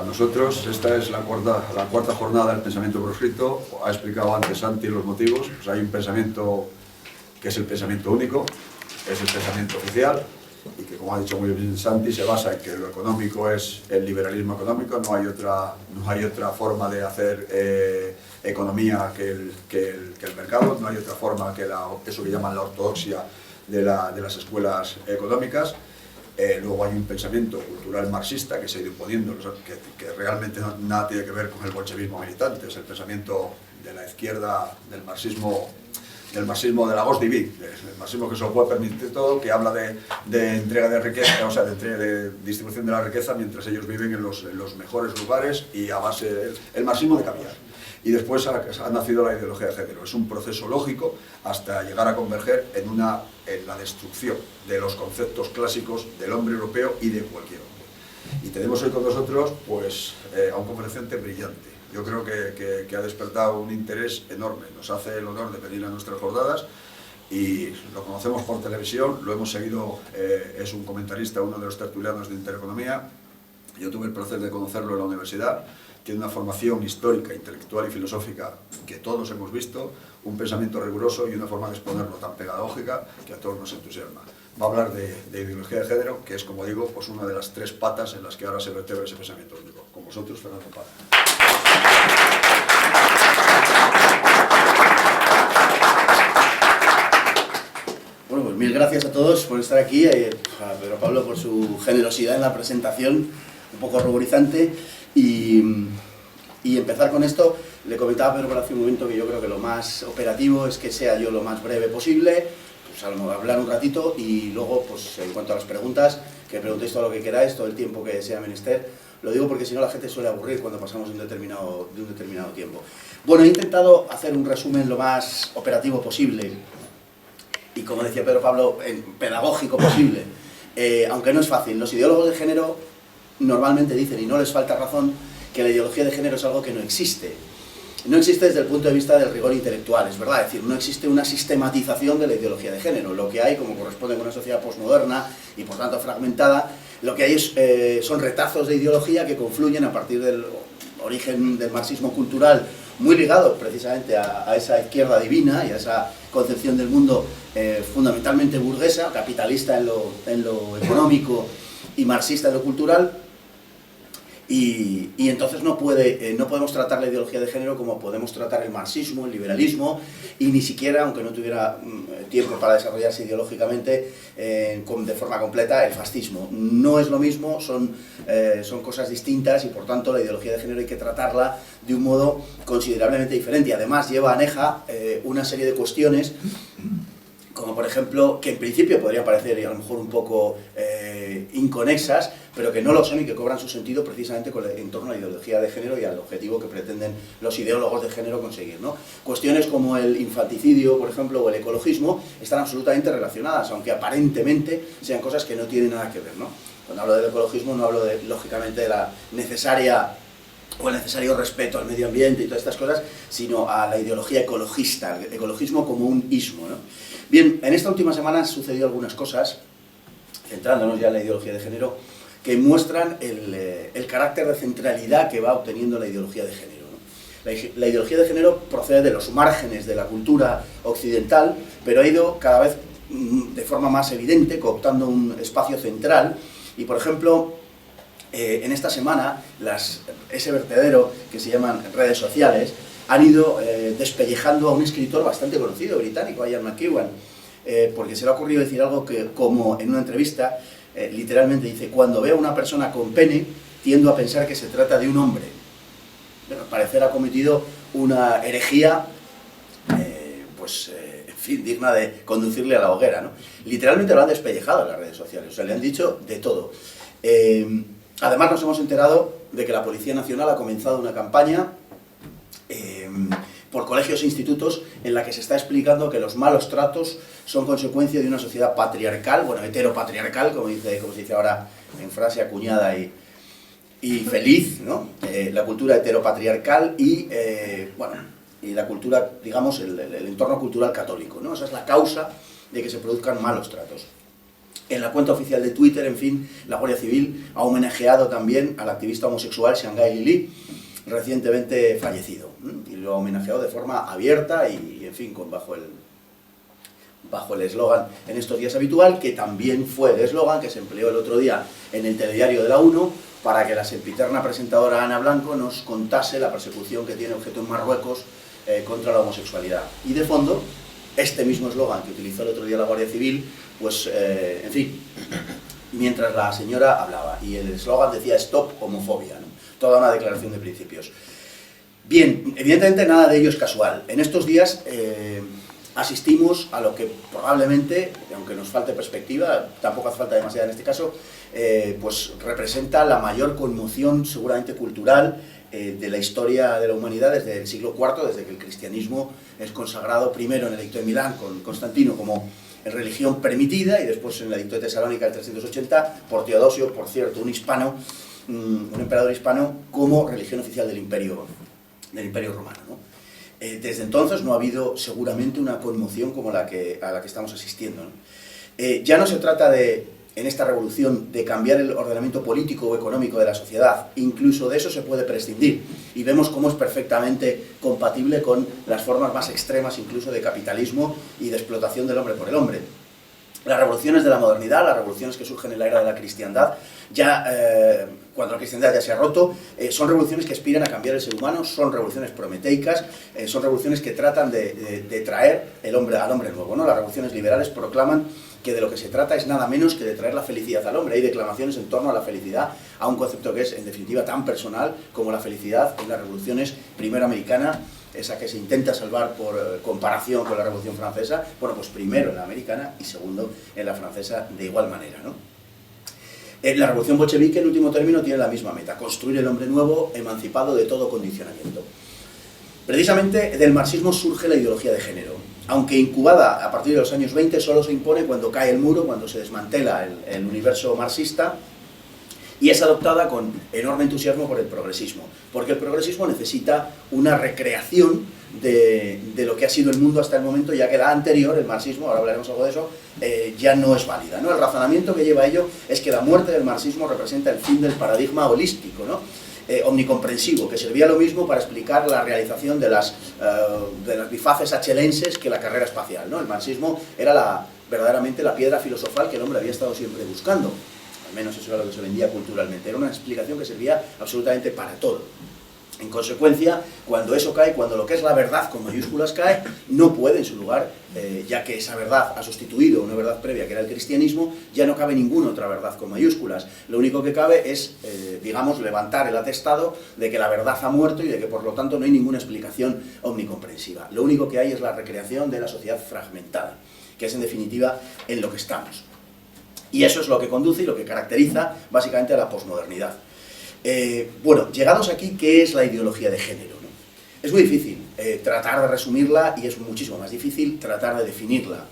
nosotros esta es la cuarta jornada del pensamiento proscrito. Ha explicado antes Santi los motivos. Pues hay un pensamiento que es el pensamiento único, es el pensamiento oficial, y que, como ha dicho muy bien Santi, se basa en que lo económico es el liberalismo económico. No hay otra forma de hacer economía que el mercado. No hay otra forma que eso que llaman la ortodoxia de las escuelas económicas. Luego hay un pensamiento cultural marxista que se ha ido imponiendo, que realmente nada tiene que ver con el bolchevismo militante. Es el pensamiento de la izquierda, del marxismo de la Gauche Divine, el marxismo que se lo puede permitir todo, que habla de entrega de riqueza, o sea, de distribución de la riqueza mientras ellos viven en los mejores lugares y a base el marxismo de caviar. Y después ha nacido la ideología de género. Es un proceso lógico hasta llegar a converger en la destrucción de los conceptos clásicos del hombre europeo y de cualquier hombre. Y tenemos hoy con nosotros pues, a un conferenciante brillante. Yo creo que ha despertado un interés enorme. Nos hace el honor de venir a nuestras jornadas y lo conocemos por televisión, lo hemos seguido, es un comentarista, uno de los tertulianos de Intereconomía. Yo tuve el placer de conocerlo en la universidad. Tiene una formación histórica, intelectual y filosófica que todos hemos visto, un pensamiento riguroso y una forma de exponerlo tan pedagógica que a todos nos entusiasma. Va a hablar de ideología de género, que es, como digo, pues una de las tres patas en las que ahora se vertebra ese pensamiento único. Con vosotros, Fernando Paz. Bueno, pues mil gracias a todos por estar aquí, a Pedro Pablo por su generosidad en la presentación, un poco ruborizante, y empezar con esto. Le comentaba a Pedro hace un momento que yo creo que lo más operativo es que sea yo lo más breve posible, pues hablar un ratito y luego, pues en cuanto a las preguntas, que preguntéis todo lo que queráis, todo el tiempo que sea menester. Lo digo porque si no la gente suele aburrir cuando pasamos de un determinado tiempo. Bueno, he intentado hacer un resumen lo más operativo posible y, como decía Pedro Pablo, pedagógico posible, aunque no es fácil. Los ideólogos de género normalmente dicen, y no les falta razón, que la ideología de género es algo que no existe. No existe desde el punto de vista del rigor intelectual, es verdad, es decir, no existe una sistematización de la ideología de género. Lo que hay, como corresponde con una sociedad posmoderna y por tanto fragmentada, lo que hay son retazos de ideología que confluyen a partir del origen del marxismo cultural, muy ligado precisamente a esa izquierda divina y a esa concepción del mundo fundamentalmente burguesa, capitalista en lo económico y marxista en lo cultural. Y entonces no podemos tratar la ideología de género como podemos tratar el marxismo, el liberalismo, y ni siquiera, aunque no tuviera tiempo para desarrollarse ideológicamente de forma completa, el fascismo. No es lo mismo, son cosas distintas, y por tanto la ideología de género hay que tratarla de un modo considerablemente diferente. Y además lleva aneja una serie de cuestiones, como por ejemplo, que en principio podrían parecer a lo mejor un poco inconexas, pero que no lo son y que cobran su sentido precisamente en torno a la ideología de género y al objetivo que pretenden los ideólogos de género conseguir, ¿no? Cuestiones como el infanticidio, por ejemplo, o el ecologismo, están absolutamente relacionadas, aunque aparentemente sean cosas que no tienen nada que ver, ¿no? Cuando hablo del ecologismo no hablo, lógicamente, de la necesaria o el necesario respeto al medio ambiente y todas estas cosas, sino a la ideología ecologista, el ecologismo como un ismo, ¿no? Bien, en esta última semana han sucedido algunas cosas, centrándonos ya en la ideología de género, que muestran el carácter de centralidad que va obteniendo la ideología de género, ¿no? La ideología de género procede de los márgenes de la cultura occidental, pero ha ido cada vez de forma más evidente, cooptando un espacio central, y por ejemplo, en esta semana, ese vertedero que se llaman redes sociales, han ido despellejando a un escritor bastante conocido, británico, Ian McEwan, porque se le ha ocurrido decir algo que, como en una entrevista, literalmente dice: cuando veo a una persona con pene, tiendo a pensar que se trata de un hombre. Bueno, al parecer ha cometido una herejía, en fin, digna de conducirle a la hoguera, ¿no? Literalmente lo han despellejado en las redes sociales, o sea, le han dicho de todo. Además nos hemos enterado de que la Policía Nacional ha comenzado una campaña por colegios e institutos en la que se está explicando que los malos tratos son consecuencia de una sociedad patriarcal, bueno, heteropatriarcal, como se dice ahora en frase acuñada y feliz, ¿no? La cultura heteropatriarcal y la cultura, digamos, el entorno cultural católico, ¿no? Esa es la causa de que se produzcan malos tratos. En la cuenta oficial de Twitter, en fin, la Guardia Civil ha homenajeado también al activista homosexual Shanghai Lili, recientemente fallecido, y lo ha homenajeado de forma abierta y en fin, bajo el eslogan en estos días habitual, que también fue el eslogan que se empleó el otro día en el telediario de la 1 para que la sempiterna presentadora Ana Blanco nos contase la persecución que tiene objeto en Marruecos contra la homosexualidad. Y de fondo, este mismo eslogan que utilizó el otro día la Guardia Civil, pues, en fin, mientras la señora hablaba, y el eslogan decía Stop homofobia, ¿no? Toda una declaración de principios. Bien, evidentemente nada de ello es casual. En estos días asistimos a lo que probablemente, aunque nos falte perspectiva, tampoco hace falta demasiada en este caso, pues representa la mayor conmoción seguramente cultural de la historia de la humanidad desde el siglo IV, desde que el cristianismo es consagrado primero en el Edicto de Milán con Constantino como religión permitida y después en el Edicto de Tesalónica del 380 por Teodosio, por cierto, un hispano, un emperador hispano, como religión oficial del Imperio Romano, ¿no? Desde entonces no ha habido seguramente una conmoción como a la que estamos asistiendo, ¿no? Ya no se trata en esta revolución de cambiar el ordenamiento político o económico de la sociedad, incluso de eso se puede prescindir, y vemos cómo es perfectamente compatible con las formas más extremas incluso de capitalismo y de explotación del hombre por el hombre. Las revoluciones de la modernidad, las revoluciones que surgen en la era de la cristiandad, cuando la cristiandad ya se ha roto, son revoluciones que aspiran a cambiar el ser humano, son revoluciones prometeicas, son revoluciones que tratan de traer al hombre nuevo, ¿no? Las revoluciones liberales proclaman que de lo que se trata es nada menos que de traer la felicidad al hombre. Hay declamaciones en torno a la felicidad, a un concepto que es, en definitiva, tan personal como la felicidad en las revoluciones primero americana, esa que se intenta salvar por comparación con la Revolución Francesa, bueno, pues primero en la americana y segundo en la francesa de igual manera, ¿no? La Revolución Bolchevique, en último término, tiene la misma meta: construir el hombre nuevo, emancipado de todo condicionamiento. Precisamente del marxismo surge la ideología de género, aunque incubada a partir de los años 20, solo se impone cuando cae el muro, cuando se desmantela el universo marxista, y es adoptada con enorme entusiasmo por el progresismo, porque el progresismo necesita una recreación de lo que ha sido el mundo hasta el momento, ya que la anterior, el marxismo, ahora hablaremos algo de eso, ya no es válida, ¿no? El razonamiento que lleva a ello es que la muerte del marxismo representa el fin del paradigma holístico, ¿no? Omnicomprensivo, que servía lo mismo para explicar la realización de las bifaces achelenses que la carrera espacial, ¿no? El marxismo era verdaderamente la piedra filosofal que el hombre había estado siempre buscando. Al menos eso era lo que se vendía culturalmente. Era una explicación que servía absolutamente para todo. En consecuencia, cuando eso cae, cuando lo que es la verdad con mayúsculas cae, no puede en su lugar, ya que esa verdad ha sustituido una verdad previa que era el cristianismo, ya no cabe ninguna otra verdad con mayúsculas. Lo único que cabe es, digamos, levantar el atestado de que la verdad ha muerto y de que por lo tanto no hay ninguna explicación omnicomprensiva. Lo único que hay es la recreación de la sociedad fragmentada, que es en definitiva en lo que estamos. Y eso es lo que conduce y lo que caracteriza básicamente a la posmodernidad. Bueno, llegados aquí, ¿qué es la ideología de género, ¿no? Es muy difícil tratar de resumirla y es muchísimo más difícil tratar de definirla,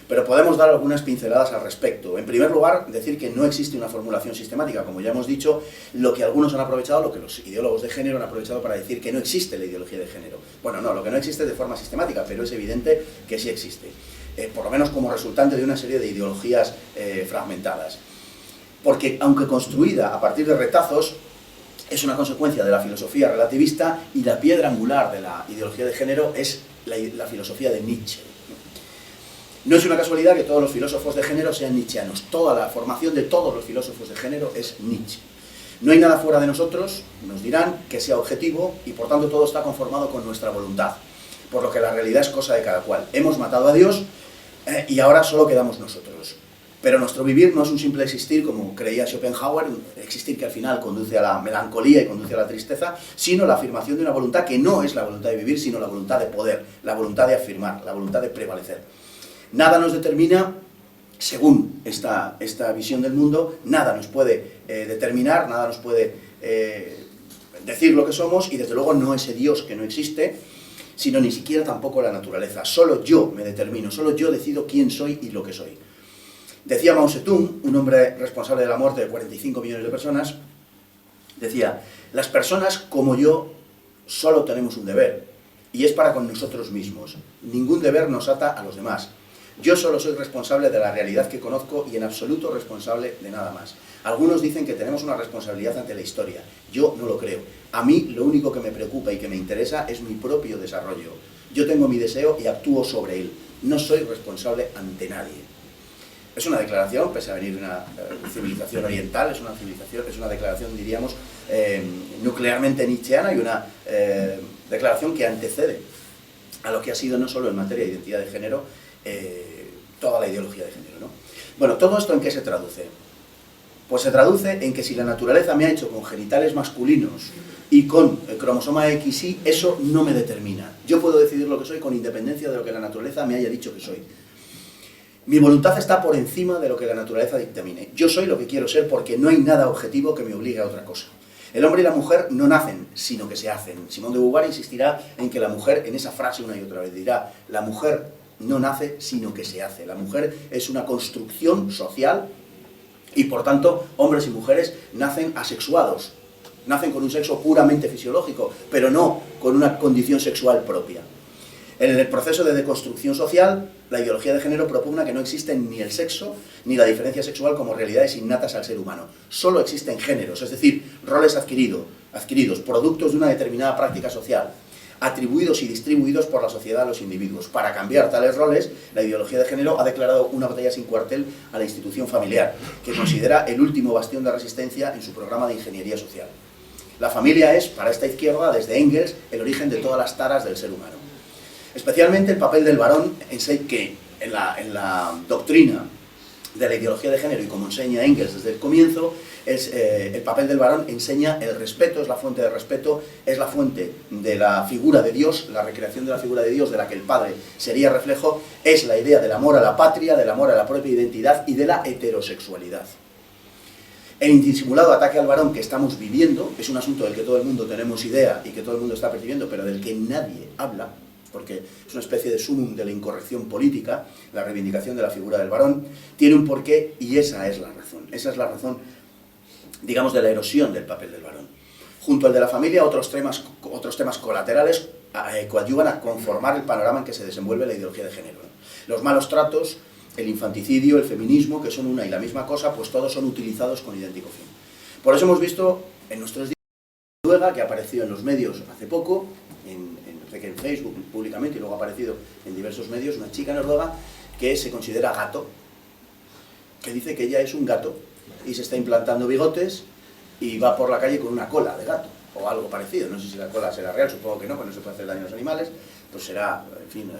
pero podemos dar algunas pinceladas al respecto. En primer lugar, decir que no existe una formulación sistemática, como ya hemos dicho, lo que algunos han aprovechado, lo que los ideólogos de género han aprovechado para decir que no existe la ideología de género. Bueno, no, lo que no existe es de forma sistemática, pero es evidente que sí existe. Por lo menos como resultante de una serie de ideologías fragmentadas. Porque, aunque construida a partir de retazos, es una consecuencia de la filosofía relativista y la piedra angular de la ideología de género es la filosofía de Nietzsche. No es una casualidad que todos los filósofos de género sean nietzscheanos. Toda la formación de todos los filósofos de género es Nietzsche. No hay nada fuera de nosotros, nos dirán, que sea objetivo y por tanto todo está conformado con nuestra voluntad. Por lo que la realidad es cosa de cada cual. Hemos matado a Dios y ahora solo quedamos nosotros. Pero nuestro vivir no es un simple existir, como creía Schopenhauer, un existir que al final conduce a la melancolía y conduce a la tristeza, sino la afirmación de una voluntad que no es la voluntad de vivir, sino la voluntad de poder, la voluntad de afirmar, la voluntad de prevalecer. Nada nos determina, según esta visión del mundo, nada nos puede determinar, nada nos puede decir lo que somos, y desde luego no ese Dios que no existe, sino ni siquiera tampoco la naturaleza. Solo yo me determino, solo yo decido quién soy y lo que soy. Decía Mao Zedong, un hombre responsable de la muerte de 45 millones de personas, decía: las personas como yo solo tenemos un deber, y es para con nosotros mismos. Ningún deber nos ata a los demás. Yo solo soy responsable de la realidad que conozco y en absoluto responsable de nada más. Algunos dicen que tenemos una responsabilidad ante la historia. Yo no lo creo. A mí lo único que me preocupa y que me interesa es mi propio desarrollo. Yo tengo mi deseo y actúo sobre él. No soy responsable ante nadie. Es una declaración, pese a venir de una civilización oriental, es una declaración, diríamos, nuclearmente nietzscheana y una declaración que antecede a lo que ha sido no solo en materia de identidad de género, toda la ideología de género, ¿no? Bueno, ¿todo esto en qué se traduce? Pues se traduce en que si la naturaleza me ha hecho con genitales masculinos y con el cromosoma XY, eso no me determina. Yo puedo decidir lo que soy con independencia de lo que la naturaleza me haya dicho que soy. Mi voluntad está por encima de lo que la naturaleza dictamine. Yo soy lo que quiero ser porque no hay nada objetivo que me obligue a otra cosa. El hombre y la mujer no nacen, sino que se hacen. Simone de Beauvoir insistirá en que la mujer, en esa frase una y otra vez, dirá: la mujer no nace, sino que se hace. La mujer es una construcción social y, por tanto, hombres y mujeres nacen asexuados. Nacen con un sexo puramente fisiológico, pero no con una condición sexual propia. En el proceso de deconstrucción social, la ideología de género propugna que no existen ni el sexo ni la diferencia sexual como realidades innatas al ser humano. Solo existen géneros, es decir, roles adquiridos, productos de una determinada práctica social, atribuidos y distribuidos por la sociedad a los individuos. Para cambiar tales roles, la ideología de género ha declarado una batalla sin cuartel a la institución familiar, que considera el último bastión de resistencia en su programa de ingeniería social. La familia es, para esta izquierda, desde Engels, el origen de todas las taras del ser humano. Especialmente el papel del varón, que en la doctrina de la ideología de género, y como enseña Engels desde el comienzo, el papel del varón enseña el respeto, es la fuente de respeto, es la fuente de la figura de Dios, la recreación de la figura de Dios, de la que el padre sería reflejo, es la idea del amor a la patria, del amor a la propia identidad y de la heterosexualidad. El indisimulado ataque al varón que estamos viviendo es un asunto del que todo el mundo tenemos idea y que todo el mundo está percibiendo, pero del que nadie habla, porque es una especie de sumum de la incorrección política, la reivindicación de la figura del varón, tiene un porqué y esa es la razón, digamos, de la erosión del papel del varón. Junto al de la familia, otros temas colaterales coadyuvan a conformar el panorama en que se desenvuelve la ideología de género, ¿no? Los malos tratos, el infanticidio, el feminismo, que son una y la misma cosa, pues todos son utilizados con idéntico fin. Por eso hemos visto en nuestros días Noruega, que apareció en los medios hace poco, en Facebook públicamente, y luego ha aparecido en diversos medios, una chica noruega que se considera gato, que dice que ella es un gato y se está implantando bigotes y va por la calle con una cola de gato o algo parecido. No sé si la cola será real, supongo que no, porque no se puede hacer daño a los animales, pues será, en fin,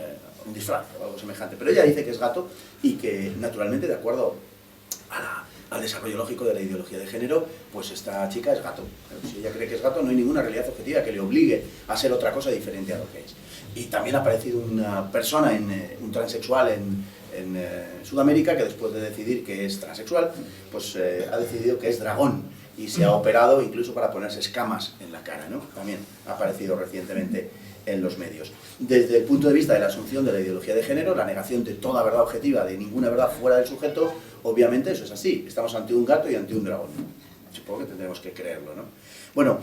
un disfraz o algo semejante. Pero ella dice que es gato y que, naturalmente, de acuerdo al desarrollo lógico de la ideología de género, pues esta chica es gato. Pero si ella cree que es gato, no hay ninguna realidad objetiva que le obligue a ser otra cosa diferente a lo que es. Y también ha aparecido una persona, un transexual en Sudamérica, que después de decidir que es transexual, pues ha decidido que es dragón y se ha operado incluso para ponerse escamas en la cara, ¿no? También ha aparecido recientemente en los medios. Desde el punto de vista de la asunción de la ideología de género, la negación de toda verdad objetiva, de ninguna verdad fuera del sujeto, obviamente eso es así. Estamos ante un gato y ante un dragón. Supongo que tendremos que creerlo, ¿no? Bueno,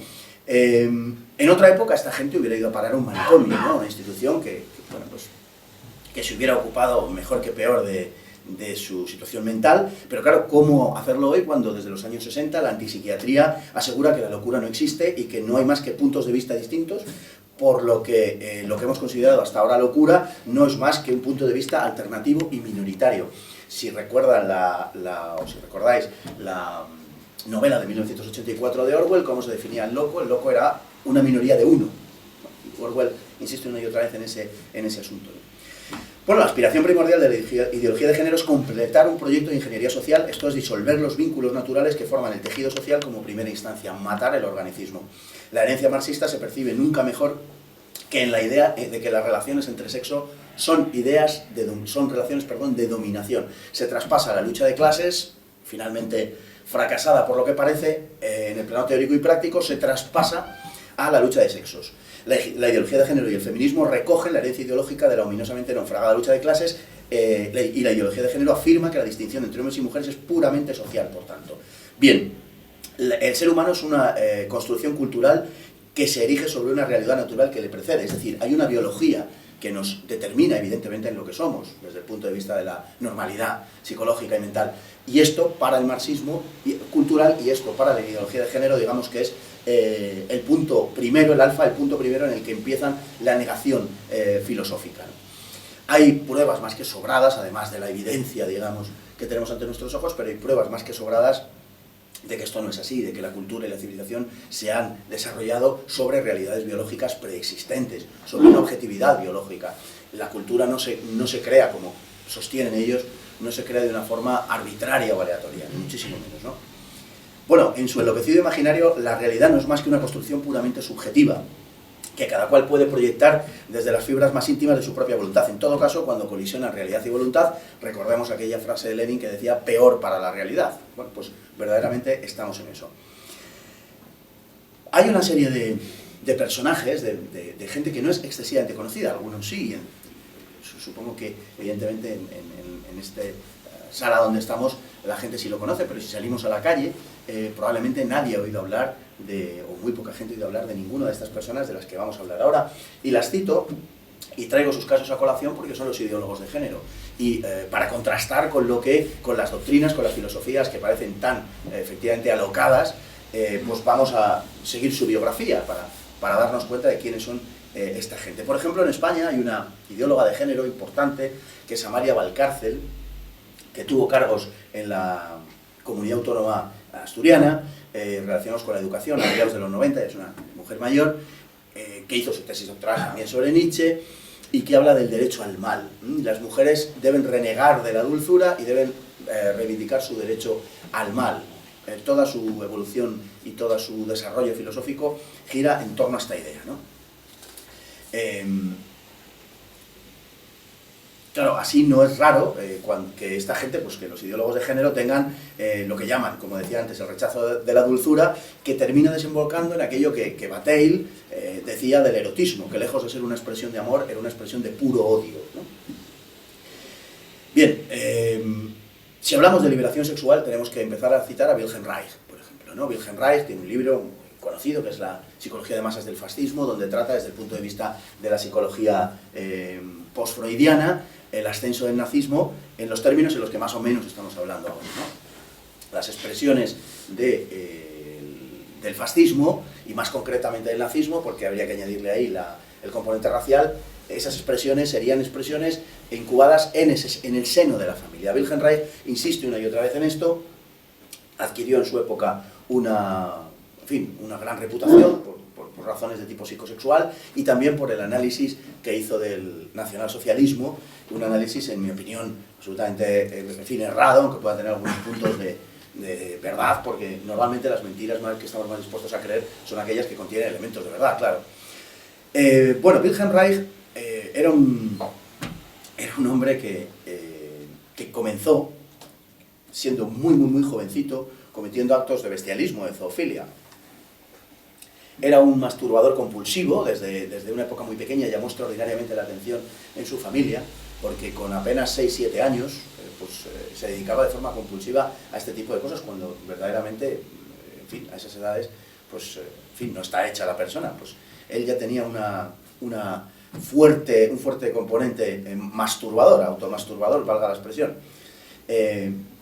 en otra época esta gente hubiera ido a parar a un manicomio, ¿no? Una institución que se hubiera ocupado mejor que peor de su situación mental, pero claro, ¿cómo hacerlo hoy cuando desde los años 60 la antipsiquiatría asegura que la locura no existe y que no hay más que puntos de vista distintos, por lo que hemos considerado hasta ahora locura no es más que un punto de vista alternativo y minoritario? Si recuerdan o si recordáis la novela de 1984 de Orwell, ¿cómo se definía el loco? El loco era una minoría de uno. Orwell insiste una y otra vez en ese asunto, ¿no? Bueno, la aspiración primordial de la ideología de género es completar un proyecto de ingeniería social, esto es disolver los vínculos naturales que forman el tejido social como primera instancia, matar el organicismo. La herencia marxista se percibe nunca mejor que en la idea de que las relaciones entre sexo son relaciones de dominación. Se traspasa la lucha de clases, finalmente fracasada por lo que parece, en el plano teórico y práctico, se traspasa a la lucha de sexos. La ideología de género y el feminismo recogen la herencia ideológica de la ominosamente naufragada lucha de clases y la ideología de género afirma que la distinción entre hombres y mujeres es puramente social, por tanto. Bien, el ser humano es una construcción cultural que se erige sobre una realidad natural que le precede, es decir, hay una biología que nos determina evidentemente en lo que somos, desde el punto de vista de la normalidad psicológica y mental. Y esto para el marxismo cultural y esto para la ideología de género, digamos que es el punto primero, el alfa, el punto primero en el que empiezan la negación filosófica, ¿no? Hay pruebas más que sobradas, además de la evidencia, digamos, que tenemos ante nuestros ojos, pero hay pruebas más que sobradas de que esto no es así, de que la cultura y la civilización se han desarrollado sobre realidades biológicas preexistentes, sobre una objetividad biológica. La cultura no se crea, como sostienen ellos, no se crea de una forma arbitraria o aleatoria, ni muchísimo menos, ¿no? Bueno, en su enloquecido imaginario, la realidad no es más que una construcción puramente subjetiva, que cada cual puede proyectar desde las fibras más íntimas de su propia voluntad. En todo caso, cuando colisionan realidad y voluntad, recordemos aquella frase de Lenin que decía peor para la realidad. Bueno, pues verdaderamente estamos en eso. Hay una serie de personajes, de gente que no es excesivamente conocida, algunos sí, supongo que evidentemente en este sala donde estamos la gente sí lo conoce, pero si salimos a la calle probablemente nadie ha oído hablar o muy poca gente ha oído hablar de ninguna de estas personas de las que vamos a hablar ahora, y las cito y traigo sus casos a colación porque son los ideólogos de género, y para contrastar con las doctrinas, con las filosofías que parecen tan efectivamente alocadas, pues vamos a seguir su biografía para darnos cuenta de quiénes son esta gente. Por ejemplo, en España hay una ideóloga de género importante que es Amalia Valcárcel, que tuvo cargos en la comunidad autónoma asturiana relacionados con la educación a mediados de los 90, es una mujer mayor, que hizo su tesis doctoral también sobre Nietzsche y que habla del derecho al mal. Las mujeres deben renegar de la dulzura y deben reivindicar su derecho al mal. Toda su evolución y todo su desarrollo filosófico gira en torno a esta idea, ¿no? Claro, así no es raro que esta gente, pues que los ideólogos de género tengan lo que llaman, como decía antes, el rechazo de la dulzura, que termina desembocando en aquello que Bataille decía del erotismo, que lejos de ser una expresión de amor, era una expresión de puro odio, ¿no? Bien, si hablamos de liberación sexual, tenemos que empezar a citar a Wilhelm Reich, por ejemplo, ¿no? Wilhelm Reich tiene un libro muy conocido, que es la psicología de masas del fascismo, donde trata desde el punto de vista de la psicología post-freudiana el ascenso del nazismo en los términos en los que más o menos estamos hablando ahora, ¿no? Las expresiones del fascismo, y más concretamente del nazismo, porque habría que añadirle ahí el componente racial, esas expresiones serían expresiones incubadas en el seno de la familia. Wilhelm Reich insiste una y otra vez en esto, adquirió en su época una gran reputación por razones de tipo psicosexual y también por el análisis que hizo del nacionalsocialismo, un análisis, en mi opinión, absolutamente errado, aunque pueda tener algunos puntos de verdad, porque normalmente las mentiras que estamos más dispuestos a creer son aquellas que contienen elementos de verdad, claro. Bueno, Wilhelm Reich era un hombre que comenzó siendo muy jovencito, cometiendo actos de bestialismo, de zoofilia. Era un masturbador compulsivo, desde una época muy pequeña llamó extraordinariamente la atención en su familia, porque con apenas 6-7 años se dedicaba de forma compulsiva a este tipo de cosas, cuando verdaderamente, a esas edades, no está hecha la persona. Pues él ya tenía un fuerte componente masturbador, automasturbador, valga la expresión.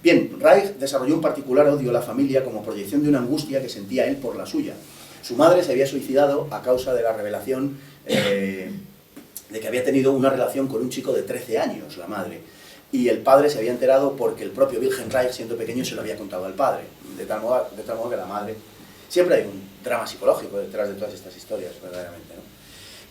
Bien, Reich desarrolló un particular odio a la familia como proyección de una angustia que sentía él por la suya. Su madre se había suicidado a causa de la revelación de que había tenido una relación con un chico de 13 años, la madre. Y el padre se había enterado porque el propio Wilhelm Reich, siendo pequeño, se lo había contado al padre. De tal modo que la madre... Siempre hay un drama psicológico detrás de todas estas historias, verdaderamente, ¿no?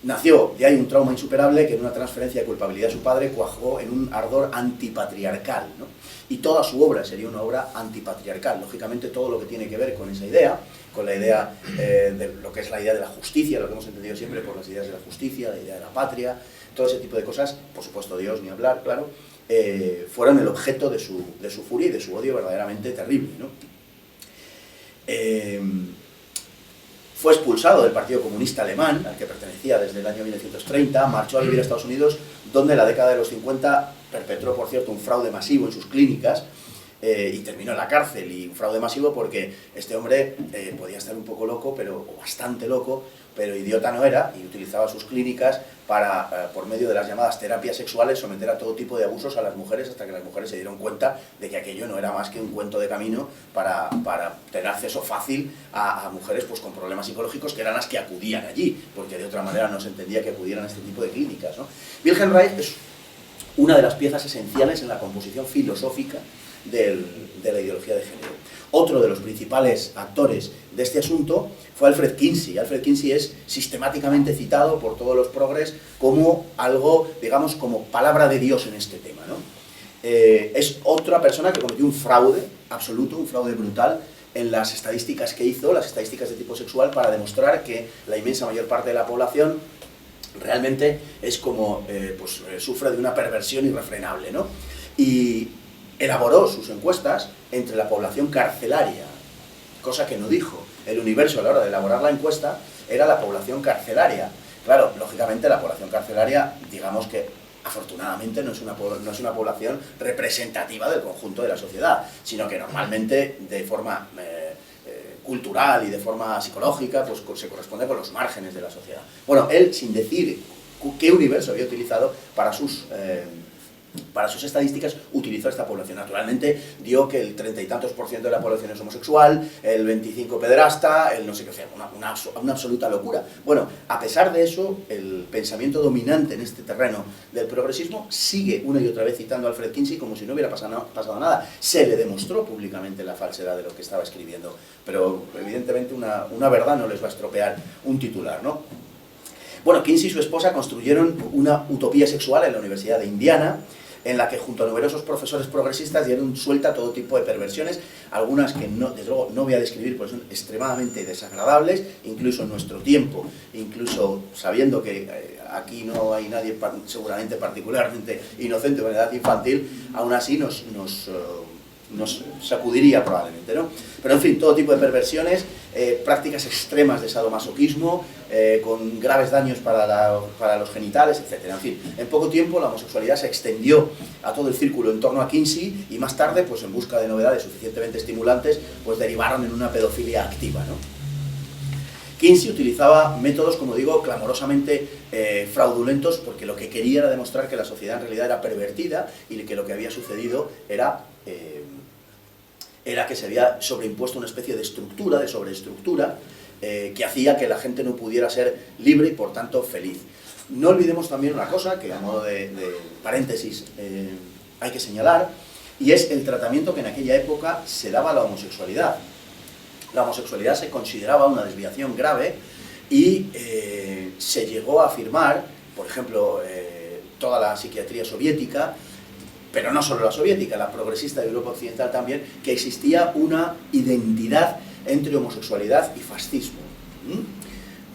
Nació de ahí un trauma insuperable que en una transferencia de culpabilidad a su padre cuajó en un ardor antipatriarcal, ¿no? Y toda su obra sería una obra antipatriarcal. Lógicamente todo lo que tiene que ver con esa idea, con la idea de lo que es la idea de la justicia, lo que hemos entendido siempre por las ideas de la justicia, la idea de la patria, todo ese tipo de cosas, por supuesto Dios ni hablar, claro, fueron el objeto de su furia y de su odio verdaderamente terrible, ¿no? Fue expulsado del Partido Comunista Alemán, al que pertenecía desde el año 1930, marchó a vivir a Estados Unidos, donde en la década de los 50 perpetró, por cierto, un fraude masivo en sus clínicas, y terminó en la cárcel, y un fraude masivo porque este hombre podía estar un poco loco, o bastante loco, pero idiota no era, y utilizaba sus clínicas para, por medio de las llamadas terapias sexuales, someter a todo tipo de abusos a las mujeres, hasta que las mujeres se dieron cuenta de que aquello no era más que un cuento de camino para tener acceso fácil a mujeres pues, con problemas psicológicos, que eran las que acudían allí, porque de otra manera no se entendía que acudieran a este tipo de clínicas, ¿no? Wilhelm Reich es una de las piezas esenciales en la composición filosófica de la ideología de género. Otro de los principales actores de este asunto fue Alfred Kinsey. Alfred Kinsey es sistemáticamente citado por todos los progres como algo, digamos, como palabra de Dios en este tema, ¿no? Es otra persona que cometió un fraude absoluto, un fraude brutal en las estadísticas que hizo, las estadísticas de tipo sexual, para demostrar que la inmensa mayor parte de la población realmente es como, sufre de una perversión irrefrenable, ¿no? Y elaboró sus encuestas entre la población carcelaria, cosa que no dijo. El Universo, a la hora de elaborar la encuesta, era la población carcelaria. Claro, lógicamente la población carcelaria, digamos que afortunadamente no es una población representativa del conjunto de la sociedad, sino que normalmente de forma cultural y de forma psicológica pues se corresponde con los márgenes de la sociedad. Bueno, él, sin decir qué universo había utilizado para sus estadísticas, utilizó esta población. Naturalmente dio que el 30 y tantos % de la población es homosexual, el 25% pederasta, el no sé qué, o sea, una absoluta locura. Bueno, a pesar de eso, el pensamiento dominante en este terreno del progresismo sigue una y otra vez citando a Alfred Kinsey como si no hubiera pasado nada. Se le demostró públicamente la falsedad de lo que estaba escribiendo, pero evidentemente una verdad no les va a estropear un titular, ¿no? Bueno, Kinsey y su esposa construyeron una utopía sexual en la Universidad de Indiana, en la que junto a numerosos profesores progresistas dieron suelta a todo tipo de perversiones, algunas que desde luego no voy a describir porque son extremadamente desagradables, incluso en nuestro tiempo, incluso sabiendo que aquí no hay nadie seguramente particularmente inocente o en edad infantil, aún así nos sacudiría probablemente, ¿no? Pero en fin, todo tipo de perversiones, prácticas extremas de sadomasoquismo, con graves daños para los genitales, etc. En fin, en poco tiempo la homosexualidad se extendió a todo el círculo en torno a Kinsey y más tarde, pues en busca de novedades suficientemente estimulantes, pues derivaron en una pedofilia activa, ¿no? Kinsey utilizaba métodos, como digo, clamorosamente fraudulentos, porque lo que quería era demostrar que la sociedad en realidad era pervertida y que lo que había sucedido era que se había sobreimpuesto una especie de estructura, de sobreestructura, que hacía que la gente no pudiera ser libre y por tanto feliz. No olvidemos también una cosa que a modo de paréntesis hay que señalar, y es el tratamiento que en aquella época se daba a la homosexualidad. La homosexualidad se consideraba una desviación grave y se llegó a afirmar, por ejemplo, toda la psiquiatría soviética, pero no solo la soviética, la progresista de Europa Occidental también, que existía una identidad entre homosexualidad y fascismo.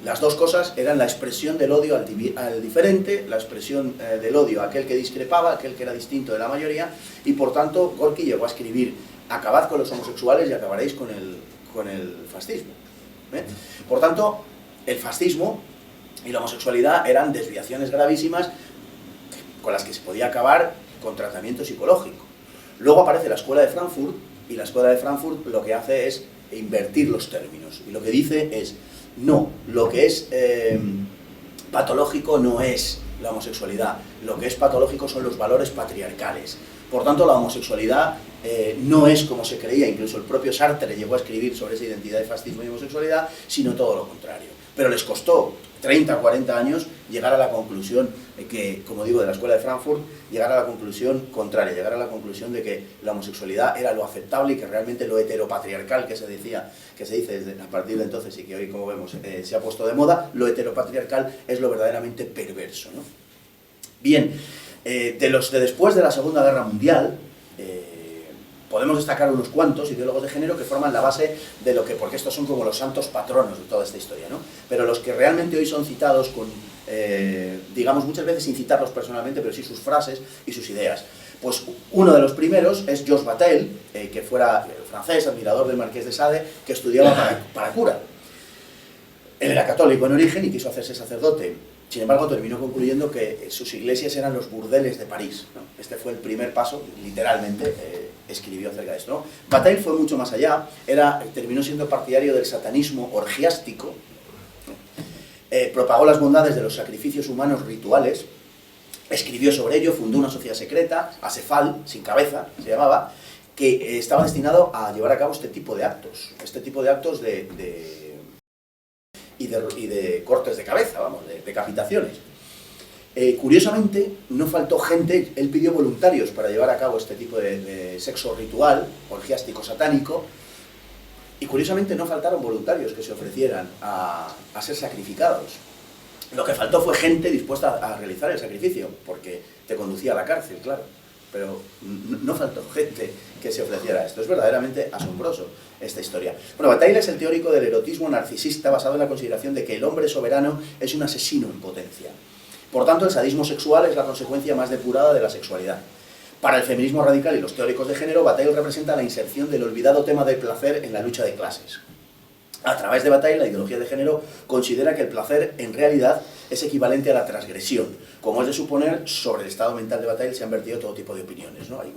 Las dos cosas eran la expresión del odio al diferente, la expresión del odio a aquel que discrepaba, aquel que era distinto de la mayoría, y por tanto Gorky llegó a escribir: acabad con los homosexuales y acabaréis con el fascismo. Por tanto, el fascismo y la homosexualidad eran desviaciones gravísimas con las que se podía acabar con tratamiento psicológico. Luego aparece la Escuela de Frankfurt, y la Escuela de Frankfurt lo que hace es invertir los términos, y lo que dice es: no, lo que es patológico no es la homosexualidad, lo que es patológico son los valores patriarcales. Por tanto, la homosexualidad no es como se creía, incluso el propio Sartre llegó a escribir sobre esa identidad de fascismo y homosexualidad, sino todo lo contrario. Pero les costó 30 o 40 años llegar a la conclusión que, como digo, de la Escuela de Frankfurt, llegar a la conclusión contraria, llegar a la conclusión de que la homosexualidad era lo aceptable y que realmente lo heteropatriarcal que se dice a partir de entonces, y que hoy, como vemos, se ha puesto de moda, lo heteropatriarcal es lo verdaderamente perverso, ¿no? Bien, de los de después de la Segunda Guerra Mundial, podemos destacar unos cuantos ideólogos de género que forman la base de lo que, porque estos son como los santos patronos de toda esta historia, ¿no? Pero los que realmente hoy son citados con, digamos, muchas veces sin citarlos personalmente, pero sí sus frases y sus ideas. Pues uno de los primeros es Georges Bataille, que fuera francés, admirador del Marqués de Sade, que estudiaba para cura. Él era católico en origen y quiso hacerse sacerdote. Sin embargo, terminó concluyendo que sus iglesias eran los burdeles de París, ¿no? Este fue el primer paso, literalmente, escribió acerca de esto, ¿no? Bataille fue mucho más allá, terminó siendo partidario del satanismo orgiástico, propagó las bondades de los sacrificios humanos rituales, escribió sobre ello, fundó una sociedad secreta, Acefal, sin cabeza, se llamaba, que estaba destinado a llevar a cabo este tipo de actos y de cortes de cabeza, vamos, de decapitaciones. Curiosamente, no faltó gente, él pidió voluntarios para llevar a cabo este tipo de sexo ritual, orgiástico satánico, y curiosamente no faltaron voluntarios que se ofrecieran a ser sacrificados. Lo que faltó fue gente dispuesta a realizar el sacrificio, porque te conducía a la cárcel, claro, pero no faltó gente que se ofreciera a esto. Es verdaderamente asombroso esta historia. Bueno, Bataille es el teórico del erotismo narcisista basado en la consideración de que el hombre soberano es un asesino en potencia. Por tanto, el sadismo sexual es la consecuencia más depurada de la sexualidad. Para el feminismo radical y los teóricos de género, Bataille representa la inserción del olvidado tema del placer en la lucha de clases. A través de Bataille, la ideología de género considera que el placer en realidad es equivalente a la transgresión. Como es de suponer, sobre el estado mental de Bataille se han vertido todo tipo de opiniones, ¿no? Hay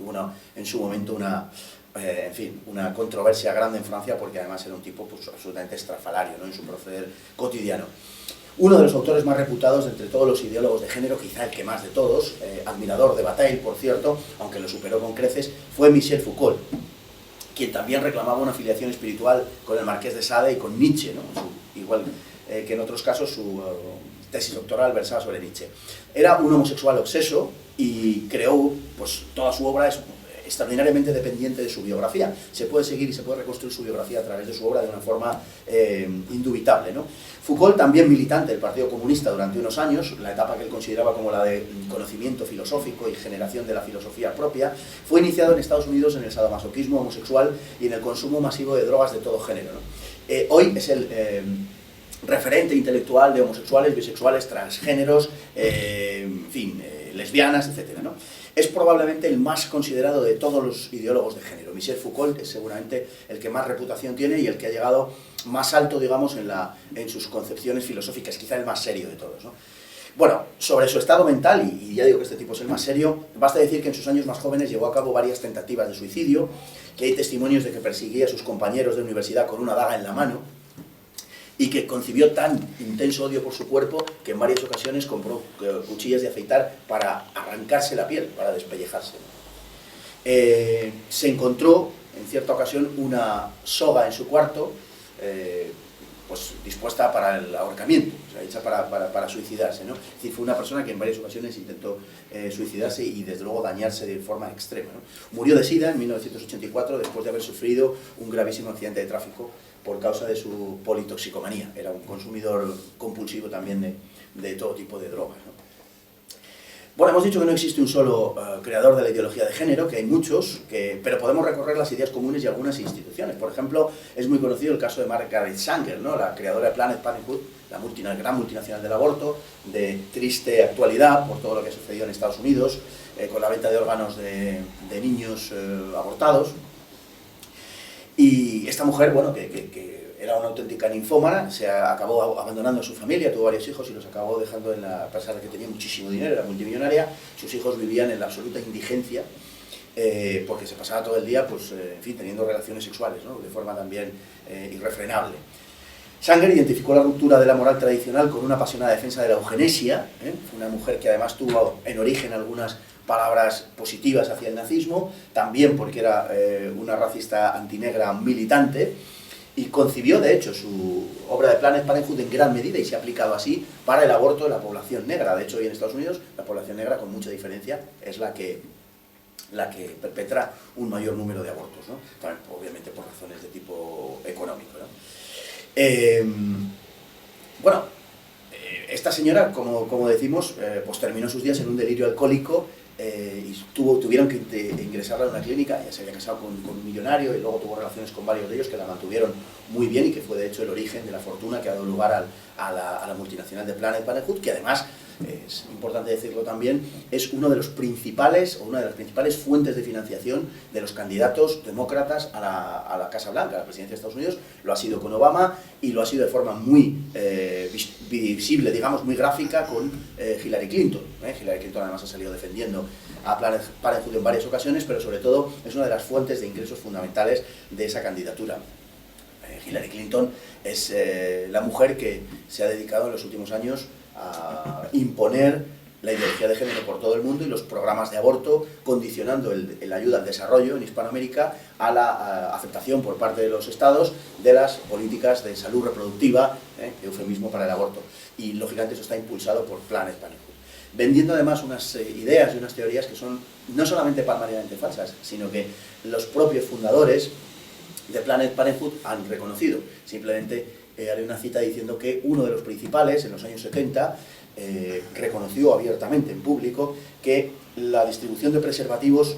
en su momento una controversia grande en Francia, porque además era un tipo pues, absolutamente estrafalario, ¿no? En su proceder cotidiano. Uno de los autores más reputados entre todos los ideólogos de género, quizá el que más de todos, admirador de Bataille, por cierto, aunque lo superó con creces, fue Michel Foucault, quien también reclamaba una filiación espiritual con el Marqués de Sade y con Nietzsche, ¿no? Igual que en otros casos su tesis doctoral versaba sobre Nietzsche. Era un homosexual obseso y creó, pues toda su obra es extraordinariamente dependiente de su biografía. Se puede seguir y se puede reconstruir su biografía a través de su obra de una forma indubitable, ¿no? Foucault, también militante del Partido Comunista durante unos años, la etapa que él consideraba como la de conocimiento filosófico y generación de la filosofía propia, fue iniciado en Estados Unidos en el sadomasoquismo homosexual y en el consumo masivo de drogas de todo género, ¿no? Hoy es el referente intelectual de homosexuales, bisexuales, transgéneros, lesbianas, etc., ¿no? Es probablemente el más considerado de todos los ideólogos de género. Michel Foucault es seguramente el que más reputación tiene y el que ha llegado más alto, digamos, en sus concepciones filosóficas, quizá el más serio de todos, ¿no? Bueno, sobre su estado mental, y ya digo que este tipo es el más serio, basta decir que en sus años más jóvenes llevó a cabo varias tentativas de suicidio, que hay testimonios de que perseguía a sus compañeros de universidad con una daga en la mano, y que concibió tan intenso odio por su cuerpo que en varias ocasiones compró cuchillas de afeitar para arrancarse la piel, para despellejarse. Se encontró en cierta ocasión una soga en su cuarto, pues dispuesta para el ahorcamiento, o sea, hecha para suicidarse, ¿no? Es decir, fue una persona que en varias ocasiones intentó suicidarse y desde luego dañarse de forma extrema, ¿no? Murió de SIDA en 1984 después de haber sufrido un gravísimo accidente de tráfico por causa de su politoxicomanía. Era un consumidor compulsivo también de todo tipo de drogas, ¿no? Bueno, hemos dicho que no existe un solo creador de la ideología de género, que hay muchos, pero podemos recorrer las ideas comunes y algunas instituciones. Por ejemplo, es muy conocido el caso de Margaret Sanger, ¿no? La creadora de Planned Parenthood, la gran multinacional del aborto, de triste actualidad por todo lo que ha sucedido en Estados Unidos, con la venta de órganos de niños abortados. Y esta mujer, bueno, que era una auténtica ninfómana, se acabó abandonando a su familia, tuvo varios hijos y los acabó dejando a pesar de que tenía muchísimo dinero, era multimillonaria. Sus hijos vivían en la absoluta indigencia, porque se pasaba todo el día, pues, en fin, teniendo relaciones sexuales, ¿no? De forma también irrefrenable. Sanger identificó la ruptura de la moral tradicional con una apasionada defensa de la eugenesia, Fue una mujer que además tuvo en origen algunas palabras positivas hacia el nazismo, también porque era una racista antinegra militante, y concibió, de hecho, su obra de Planned Parenthood en gran medida y se ha aplicado así para el aborto de la población negra. De hecho, hoy en Estados Unidos, la población negra, con mucha diferencia, es la que perpetra un mayor número de abortos, ¿no? También, obviamente, por razones de tipo económico, ¿no? Esta señora, como decimos, pues terminó sus días en un delirio alcohólico y tuvieron que ingresarla en una clínica. Ella se había casado con un millonario y luego tuvo relaciones con varios de ellos que la mantuvieron muy bien y que fue de hecho el origen de la fortuna que ha dado lugar a la multinacional de Planned Parenthood, que además, es importante decirlo también, es una de las principales fuentes de financiación de los candidatos demócratas a la Casa Blanca, a la presidencia de Estados Unidos. Lo ha sido con Obama y lo ha sido de forma muy visible, digamos, muy gráfica con Hillary Clinton. Hillary Clinton además ha salido defendiendo a Planned Parenthood en varias ocasiones, pero sobre todo es una de las fuentes de ingresos fundamentales de esa candidatura. Hillary Clinton es la mujer que se ha dedicado en los últimos años a imponer la ideología de género por todo el mundo y los programas de aborto, condicionando la ayuda al desarrollo en Hispanoamérica a la aceptación por parte de los estados de las políticas de salud reproductiva, eufemismo para el aborto. Y lógicamente eso está impulsado por Planned Parenthood, vendiendo además unas ideas y unas teorías que son no solamente palmariamente falsas, sino que los propios fundadores de Planned Parenthood han reconocido. Simplemente haré una cita diciendo que uno de los principales, en los años 70, reconoció abiertamente en público que la distribución de preservativos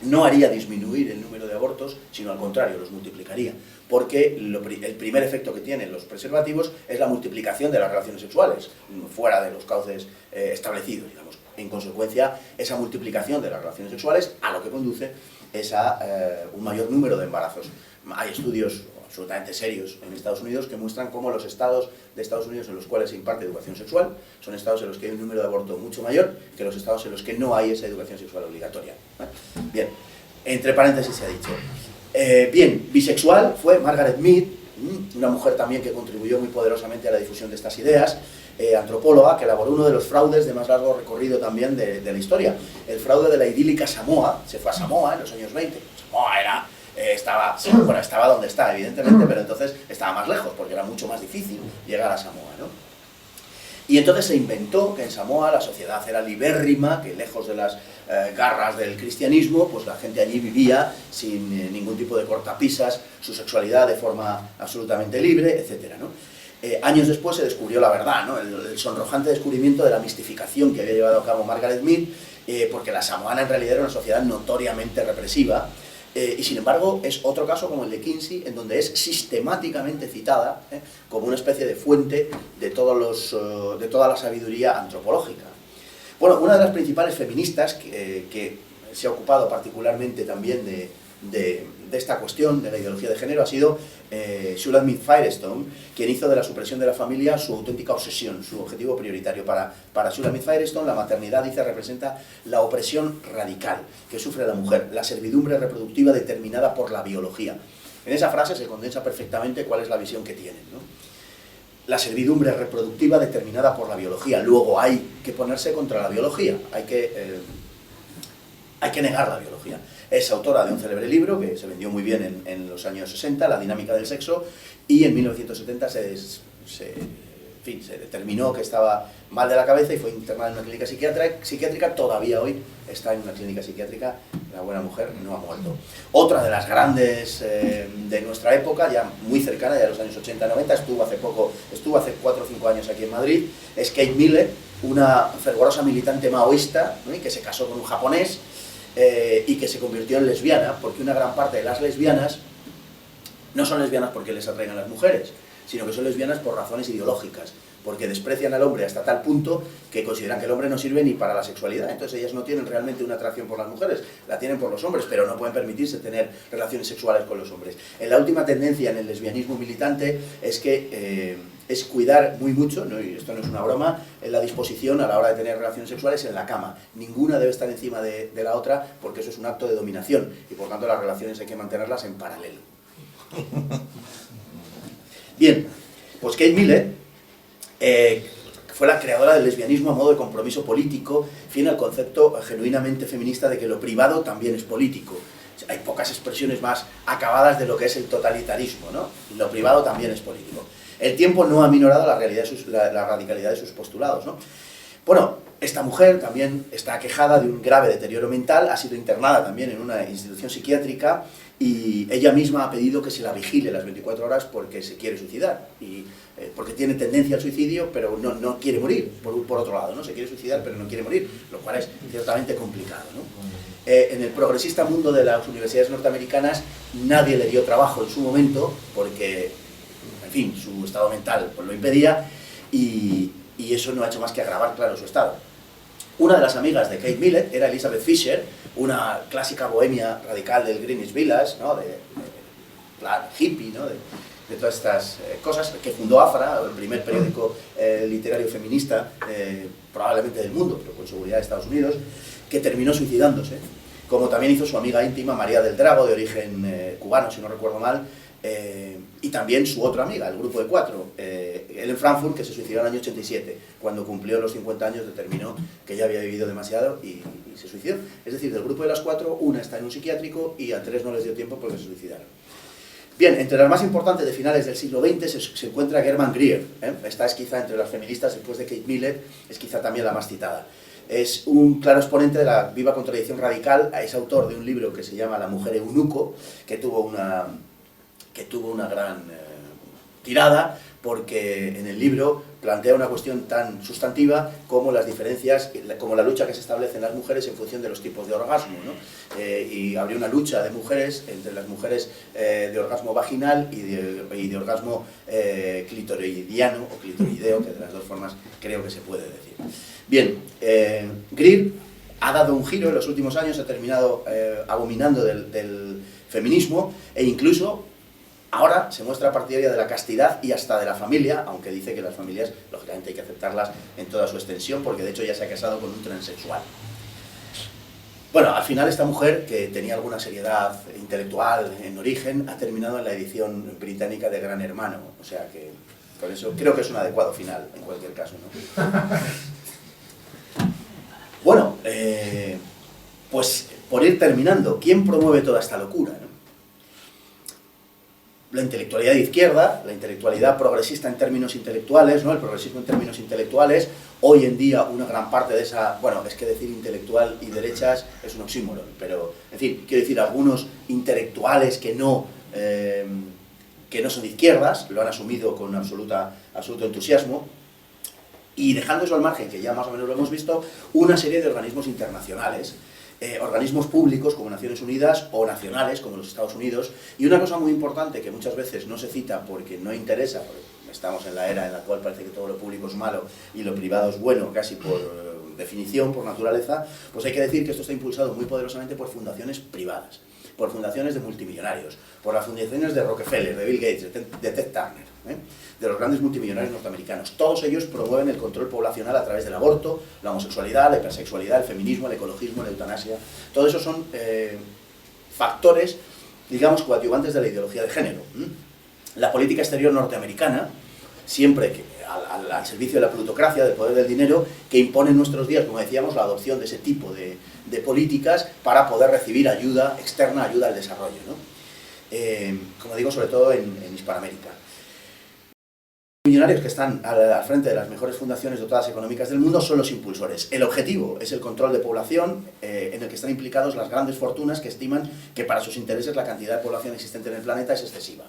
no haría disminuir el número de abortos, sino al contrario, los multiplicaría, porque el primer efecto que tienen los preservativos es la multiplicación de las relaciones sexuales, fuera de los cauces establecidos, digamos. En consecuencia, esa multiplicación de las relaciones sexuales a lo que conduce es a un mayor número de embarazos. Hay estudios absolutamente serios en Estados Unidos que muestran cómo los estados de Estados Unidos en los cuales se imparte educación sexual son estados en los que hay un número de aborto mucho mayor que los estados en los que no hay esa educación sexual obligatoria. Bien, entre paréntesis se ha dicho. Bien, bisexual fue Margaret Mead, una mujer también que contribuyó muy poderosamente a la difusión de estas ideas, antropóloga, que elaboró uno de los fraudes de más largo recorrido también de la historia, el fraude de la idílica Samoa. Se fue a Samoa en los años 20, Samoa estaba donde está, evidentemente, pero entonces estaba más lejos, porque era mucho más difícil llegar a Samoa, ¿no? Y entonces se inventó que en Samoa la sociedad era libérrima, que lejos de las garras del cristianismo, pues la gente allí vivía sin ningún tipo de cortapisas, su sexualidad de forma absolutamente libre, etc., ¿no? Años después se descubrió la verdad, ¿no? El sonrojante descubrimiento de la mistificación que había llevado a cabo Margaret Mead, porque la samoana en realidad era una sociedad notoriamente represiva, y sin embargo es otro caso como el de Kinsey, en donde es sistemáticamente citada como una especie de fuente de toda la sabiduría antropológica. Bueno, una de las principales feministas que se ha ocupado particularmente también de esta cuestión de la ideología de género ha sido Shulamit Firestone, quien hizo de la supresión de la familia su auténtica obsesión, su objetivo prioritario. Para Shulamit Firestone, la maternidad, dice, representa la opresión radical que sufre la mujer, la servidumbre reproductiva determinada por la biología. En esa frase se condensa perfectamente cuál es la visión que tienen, ¿no? La servidumbre reproductiva determinada por la biología. Luego hay que ponerse contra la biología, hay que negar la biología. Es autora de un célebre libro que se vendió muy bien en los años 60, La dinámica del sexo, y en 1970 se determinó que estaba mal de la cabeza y fue internada en una clínica psiquiátrica. Todavía hoy está en una clínica psiquiátrica, la buena mujer no ha muerto. Otra de las grandes de nuestra época, ya muy cercana, ya de los años 80-90, estuvo hace 4 o 5 años aquí en Madrid, es Kate Millett, una fervorosa militante maoísta, ¿no? Y que se casó con un japonés, y que se convirtió en lesbiana, porque una gran parte de las lesbianas no son lesbianas porque les atraigan las mujeres, sino que son lesbianas por razones ideológicas, porque desprecian al hombre hasta tal punto que consideran que el hombre no sirve ni para la sexualidad. Entonces ellas no tienen realmente una atracción por las mujeres, la tienen por los hombres, pero no pueden permitirse tener relaciones sexuales con los hombres. La última tendencia en el lesbianismo militante es que es cuidar muy mucho, ¿no? Y esto no es una broma, en la disposición a la hora de tener relaciones sexuales en la cama. Ninguna debe estar encima de la otra, porque eso es un acto de dominación, y por tanto las relaciones hay que mantenerlas en paralelo. Bien, pues Kate Millett fue la creadora del lesbianismo a modo de compromiso político, fiel al concepto genuinamente feminista de que lo privado también es político. Hay pocas expresiones más acabadas de lo que es el totalitarismo, ¿no? Lo privado también es político. El tiempo no ha minorado la radicalidad de sus postulados, ¿no? Bueno, esta mujer también está aquejada de un grave deterioro mental, ha sido internada también en una institución psiquiátrica y ella misma ha pedido que se la vigile las 24 horas porque se quiere suicidar, y porque tiene tendencia al suicidio, pero no quiere morir, por otro lado, ¿no? Se quiere suicidar pero no quiere morir, lo cual es ciertamente complicado, ¿no? En el progresista mundo de las universidades norteamericanas nadie le dio trabajo en su momento porque, en fin, su estado mental pues lo impedía, y eso no ha hecho más que agravar, claro, su estado. Una de las amigas de Kate Millett era Elizabeth Fisher, una clásica bohemia radical del Greenwich Village, ¿no? de plan hippie, ¿no? de todas estas cosas, que fundó AFRA, el primer periódico literario feminista probablemente del mundo, pero con seguridad de Estados Unidos, que terminó suicidándose, como también hizo su amiga íntima María del Drago, de origen cubano, si no recuerdo mal, y también su otra amiga, el grupo de 4, Ellen Frankfurt, que se suicidó en el año 87, cuando cumplió los 50 años determinó que ya había vivido demasiado y se suicidó. Es decir, del grupo de las 4, una está en un psiquiátrico y a 3 no les dio tiempo porque se suicidaron. Bien, entre las más importantes de finales del siglo XX se encuentra Germaine Greer. Esta es quizá entre las feministas, después de Kate Millett, es quizá también la más citada. Es un claro exponente de la viva contradicción radical. Es autor de un libro que se llama La mujer eunuco, que tuvo una gran tirada, porque en el libro plantea una cuestión tan sustantiva como las diferencias, como la lucha que se establece en las mujeres en función de los tipos de orgasmo, ¿no? Y habría una lucha de mujeres entre las mujeres de orgasmo vaginal y de orgasmo clitoridiano o clitorideo, que de las dos formas creo que se puede decir. Bien, Greer ha dado un giro en los últimos años, ha terminado abominando del feminismo e incluso ahora se muestra partidaria de la castidad y hasta de la familia, aunque dice que las familias, lógicamente, hay que aceptarlas en toda su extensión, porque de hecho ya se ha casado con un transexual. Bueno, al final esta mujer, que tenía alguna seriedad intelectual en origen, ha terminado en la edición británica de Gran Hermano, o sea que con eso creo que es un adecuado final, en cualquier caso, ¿no? Bueno, pues por ir terminando, ¿quién promueve toda esta locura, no? La intelectualidad de izquierda, la intelectualidad progresista en términos intelectuales, ¿no? El progresismo en términos intelectuales. Hoy en día una gran parte de esa, bueno, es que decir intelectual y derechas es un oxímoron, pero, en fin, quiero decir, algunos intelectuales que no son de izquierdas, lo han asumido con absoluto entusiasmo, y dejando eso al margen, que ya más o menos lo hemos visto, una serie de organismos internacionales, organismos públicos como Naciones Unidas o nacionales como los Estados Unidos, y una cosa muy importante que muchas veces no se cita porque no interesa, porque estamos en la era en la cual parece que todo lo público es malo y lo privado es bueno, casi por definición, por naturaleza, pues hay que decir que esto está impulsado muy poderosamente por fundaciones privadas, por fundaciones de multimillonarios, por las fundaciones de Rockefeller, de Bill Gates, de Ted Turner, de los grandes multimillonarios norteamericanos. Todos ellos promueven el control poblacional a través del aborto, la homosexualidad, la hipersexualidad, el feminismo, el ecologismo, la eutanasia. Todo eso son factores, digamos, coadyuvantes de la ideología de género. La política exterior norteamericana, siempre al servicio de la plutocracia, del poder del dinero, que impone en nuestros días, como decíamos, la adopción de ese tipo de políticas para poder recibir ayuda externa, ayuda al desarrollo, ¿no? Como digo, sobre todo en Hispanoamérica. Millonarios que están al frente de las mejores fundaciones dotadas económicas del mundo son los impulsores. El objetivo es el control de población, en el que están implicados las grandes fortunas que estiman que para sus intereses la cantidad de población existente en el planeta es excesiva.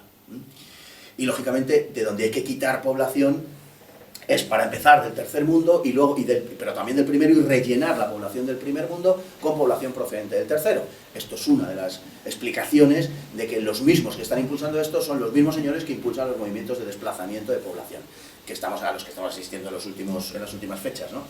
Y lógicamente, de donde hay que quitar población es para empezar del tercer mundo, y luego, pero también del primero, y rellenar la población del primer mundo con población procedente del tercero. Esto es una de las explicaciones de que los mismos que están impulsando esto son los mismos señores que impulsan los movimientos de desplazamiento de población, a los que estamos asistiendo en las últimas fechas, ¿no?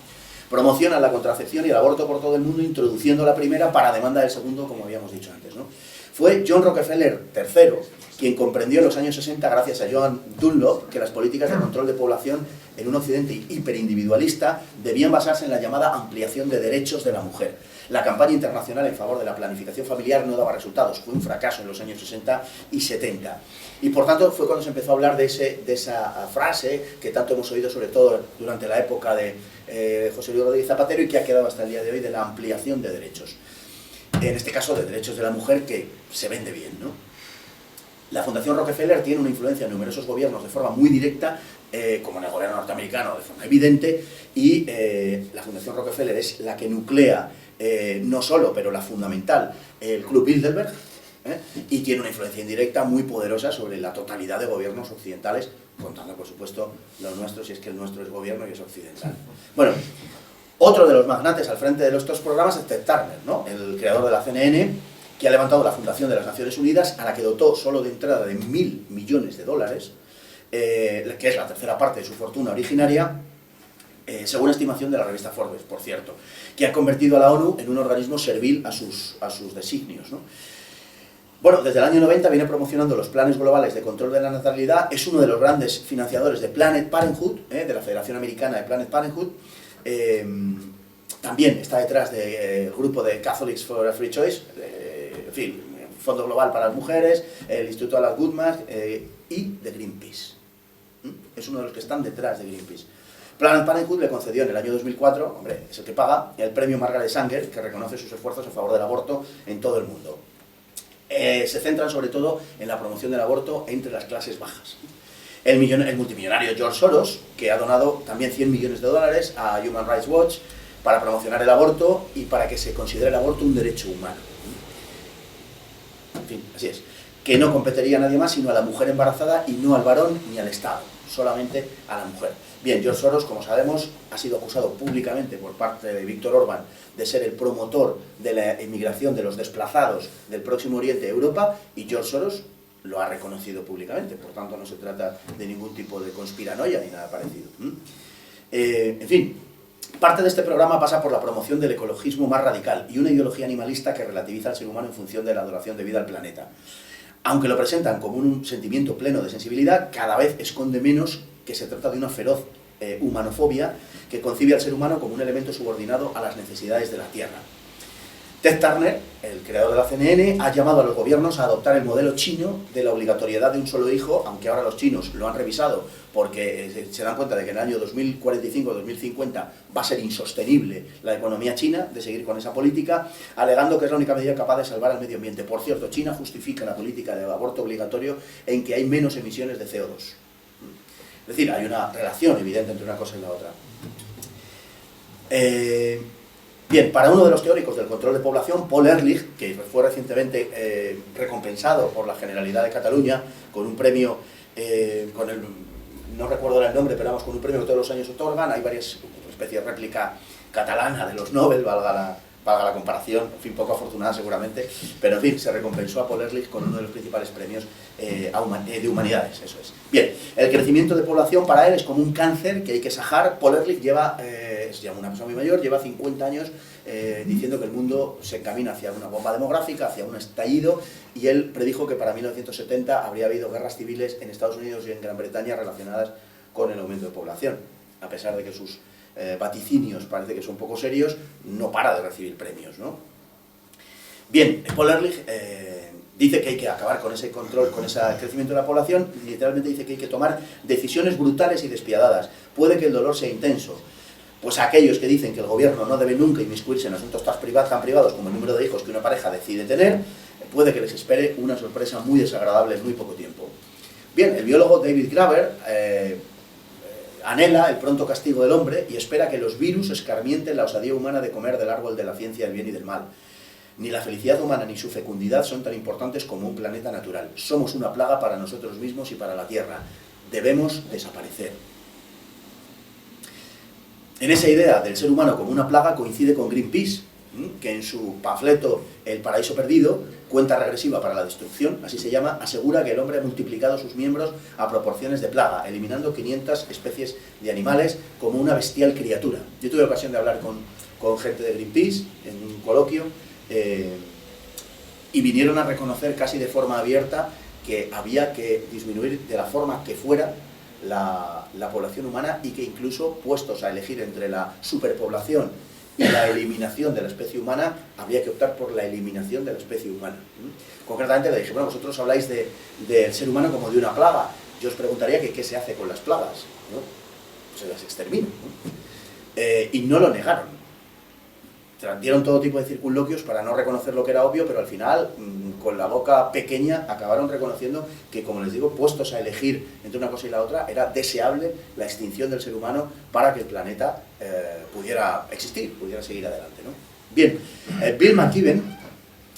Promocionan la contracepción y el aborto por todo el mundo, introduciendo la primera para demanda del segundo, como habíamos dicho antes, ¿no? Fue John Rockefeller III quien comprendió en los años 60, gracias a John Dunlop, que las políticas de control de población en un occidente hiperindividualista debían basarse en la llamada ampliación de derechos de la mujer. La campaña internacional en favor de la planificación familiar no daba resultados, fue un fracaso en los años 60 y 70. Y por tanto fue cuando se empezó a hablar de esa frase que tanto hemos oído, sobre todo durante la época de José Luis Rodríguez Zapatero, y que ha quedado hasta el día de hoy, de la ampliación de derechos. En este caso, de derechos de la mujer, que se vende bien, ¿no? La Fundación Rockefeller tiene una influencia en numerosos gobiernos de forma muy directa, como en el gobierno norteamericano de forma evidente, y la Fundación Rockefeller es la que nuclea, no solo, pero la fundamental, el Club Bilderberg, y tiene una influencia indirecta muy poderosa sobre la totalidad de gobiernos occidentales, contando, por supuesto, los nuestros, si es que el nuestro es gobierno y es occidental. Bueno, otro de los magnates al frente de estos programas es Ted Turner, ¿no? El creador de la CNN, que ha levantado la Fundación de las Naciones Unidas, a la que dotó solo de entrada de $1.000 millones, que es la tercera parte de su fortuna originaria, según estimación de la revista Forbes, por cierto, que ha convertido a la ONU en un organismo servil a sus designios, ¿no? Bueno, desde el año 90 viene promocionando los planes globales de control de la natalidad, es uno de los grandes financiadores de Planned Parenthood, de la Federación Americana de Planned Parenthood, también está detrás del grupo de Catholics for a Free Choice, en fin, Fondo Global para las Mujeres, el Instituto Alan Goodman y de Greenpeace. Es uno de los que están detrás de Greenpeace. Planned Parenthood le concedió en el año 2004, hombre, es el que paga, el premio Margaret Sanger, que reconoce sus esfuerzos a favor del aborto en todo el mundo. Se centran sobre todo en la promoción del aborto entre las clases bajas. El multimillonario George Soros, que ha donado también 100 millones de dólares a Human Rights Watch para promocionar el aborto y para que se considere el aborto un derecho humano. En fin, así es. Que no competiría a nadie más sino a la mujer embarazada y no al varón ni al Estado, solamente a la mujer. Bien, George Soros, como sabemos, ha sido acusado públicamente por parte de Víctor Orbán de ser el promotor de la emigración de los desplazados del Próximo Oriente a Europa, y George Soros lo ha reconocido públicamente, por tanto no se trata de ningún tipo de conspiranoia ni nada parecido. En fin, parte de este programa pasa por la promoción del ecologismo más radical y una ideología animalista que relativiza al ser humano en función de la duración de vida al planeta. Aunque lo presentan como un sentimiento pleno de sensibilidad, cada vez esconde menos que se trata de una feroz humanofobia que concibe al ser humano como un elemento subordinado a las necesidades de la Tierra. Ted Turner, el creador de la CNN, ha llamado a los gobiernos a adoptar el modelo chino de la obligatoriedad de un solo hijo, aunque ahora los chinos lo han revisado porque se dan cuenta de que en el año 2045-2050 va a ser insostenible la economía china de seguir con esa política, alegando que es la única medida capaz de salvar al medio ambiente. Por cierto, China justifica la política del aborto obligatorio en que hay menos emisiones de CO2. Es decir, hay una relación evidente entre una cosa y la otra. Bien, para uno de los teóricos del control de población, Paul Ehrlich, que fue recientemente recompensado por la Generalidad de Cataluña con un premio, no recuerdo el nombre, pero vamos, con un premio que todos los años otorgan, hay varias especies de réplica catalana de los Nobel, valga la comparación, en fin, poco afortunada seguramente, pero en fin, se recompensó a Paul Ehrlich con uno de los principales premios de humanidades, eso es. Bien, el crecimiento de población para él es como un cáncer que hay que sajar. Paul Ehrlich es ya una persona muy mayor, lleva 50 años diciendo que el mundo se encamina hacia una bomba demográfica, hacia un estallido, y él predijo que para 1970 habría habido guerras civiles en Estados Unidos y en Gran Bretaña relacionadas con el aumento de población. A pesar de que sus vaticinios parece que son poco serios, no para de recibir premios, ¿no? Bien, Paul Ehrlich dice que hay que acabar con ese control, con ese crecimiento de la población, y literalmente dice que hay que tomar decisiones brutales y despiadadas. Puede que el dolor sea intenso. Pues a aquellos que dicen que el gobierno no debe nunca inmiscuirse en asuntos tan privados como el número de hijos que una pareja decide tener, puede que les espere una sorpresa muy desagradable en muy poco tiempo. Bien, el biólogo David Graeber anhela el pronto castigo del hombre y espera que los virus escarmienten la osadía humana de comer del árbol de la ciencia del bien y del mal. Ni la felicidad humana ni su fecundidad son tan importantes como un planeta natural. Somos una plaga para nosotros mismos y para la Tierra. Debemos desaparecer. En esa idea del ser humano como una plaga coincide con Greenpeace, que en su panfleto El paraíso perdido, cuenta regresiva para la destrucción, así se llama, asegura que el hombre ha multiplicado sus miembros a proporciones de plaga, eliminando 500 especies de animales como una bestial criatura. Yo tuve ocasión de hablar con gente de Greenpeace en un coloquio, y vinieron a reconocer casi de forma abierta que había que disminuir de la forma que fuera la población humana, y que incluso, puestos a elegir entre la superpoblación y la eliminación de la especie humana, habría que optar por la eliminación de la especie humana. Concretamente le dije, bueno, vosotros habláis del ser humano como de una plaga. Yo os preguntaría que qué se hace con las plagas, ¿no? Se las extermina, ¿no? Y no lo negaron. Dieron todo tipo de circunloquios para no reconocer lo que era obvio, pero al final, con la boca pequeña, acabaron reconociendo que, como les digo, puestos a elegir entre una cosa y la otra, era deseable la extinción del ser humano para que el planeta pudiera existir, pudiera seguir adelante, ¿no? Bien, Bill McKibben,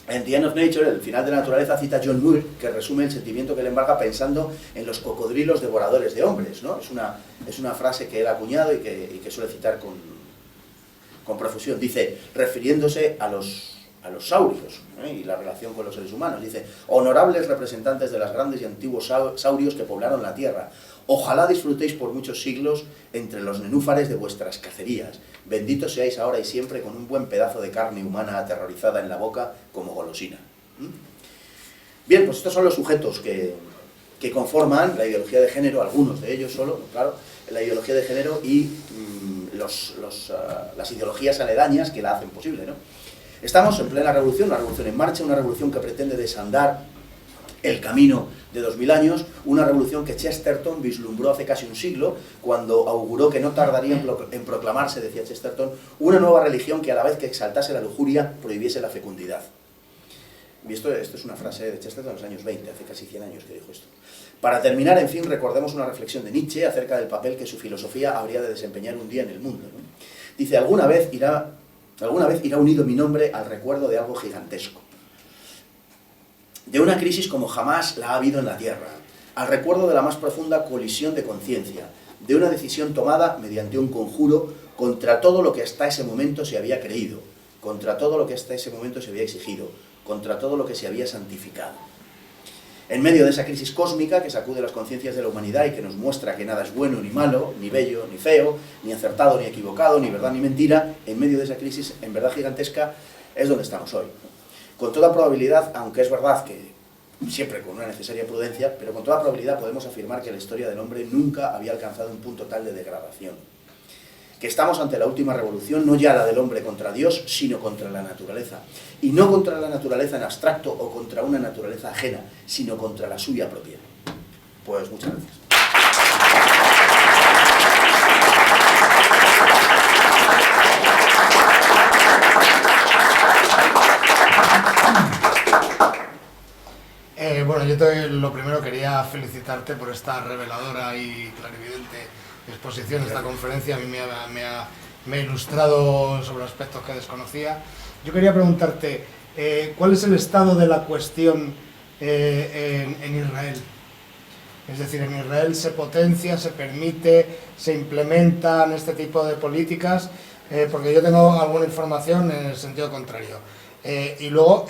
en The End of Nature, el final de la naturaleza, cita a John Muir, que resume el sentimiento que le embarga pensando en los cocodrilos devoradores de hombres, ¿no? Es una frase que él ha acuñado y que suele citar con profusión. Dice, refiriéndose a los saurios, y la relación con los seres humanos, dice: honorables representantes de las grandes y antiguos saurios que poblaron la tierra, ojalá disfrutéis por muchos siglos entre los nenúfares de vuestras cacerías. Benditos seáis ahora y siempre con un buen pedazo de carne humana aterrorizada en la boca como golosina. Bien, pues estos son los sujetos que conforman la ideología de género, algunos de ellos solo, claro, la ideología de género y las ideologías aledañas que la hacen posible, ¿no? Estamos en plena revolución, una revolución en marcha, una revolución que pretende desandar el camino de 2000 años, una revolución que Chesterton vislumbró hace casi un siglo, cuando auguró que no tardaría en proclamarse, decía Chesterton, una nueva religión que a la vez que exaltase la lujuria, prohibiese la fecundidad. Y esto es una frase de Chesterton en los años 20, hace casi 100 años que dijo esto. Para terminar, en fin, recordemos una reflexión de Nietzsche acerca del papel que su filosofía habría de desempeñar un día en el mundo, ¿no? Dice, alguna vez irá unido mi nombre al recuerdo de algo gigantesco, de una crisis como jamás la ha habido en la Tierra, al recuerdo de la más profunda colisión de conciencia, de una decisión tomada mediante un conjuro contra todo lo que hasta ese momento se había creído, contra todo lo que hasta ese momento se había exigido, contra todo lo que se había santificado. En medio de esa crisis cósmica que sacude las conciencias de la humanidad y que nos muestra que nada es bueno ni malo, ni bello ni feo, ni acertado ni equivocado, ni verdad ni mentira, en medio de esa crisis en verdad gigantesca es donde estamos hoy. Con toda probabilidad, aunque es verdad que siempre con una necesaria prudencia, pero con toda probabilidad podemos afirmar que la historia del hombre nunca había alcanzado un punto tal de degradación. Que estamos ante la última revolución, no ya la del hombre contra Dios, sino contra la naturaleza. Y no contra la naturaleza en abstracto o contra una naturaleza ajena, sino contra la suya propia. Pues muchas gracias. Bueno, yo lo primero quería felicitarte por esta reveladora y clarividente exposición, esta conferencia. A mí me ha ilustrado sobre aspectos que desconocía. Yo quería preguntarte, ¿cuál es el estado de la cuestión en Israel? Es decir, en Israel se potencia, se permite, se implementan este tipo de políticas, porque yo tengo alguna información en el sentido contrario. Y luego,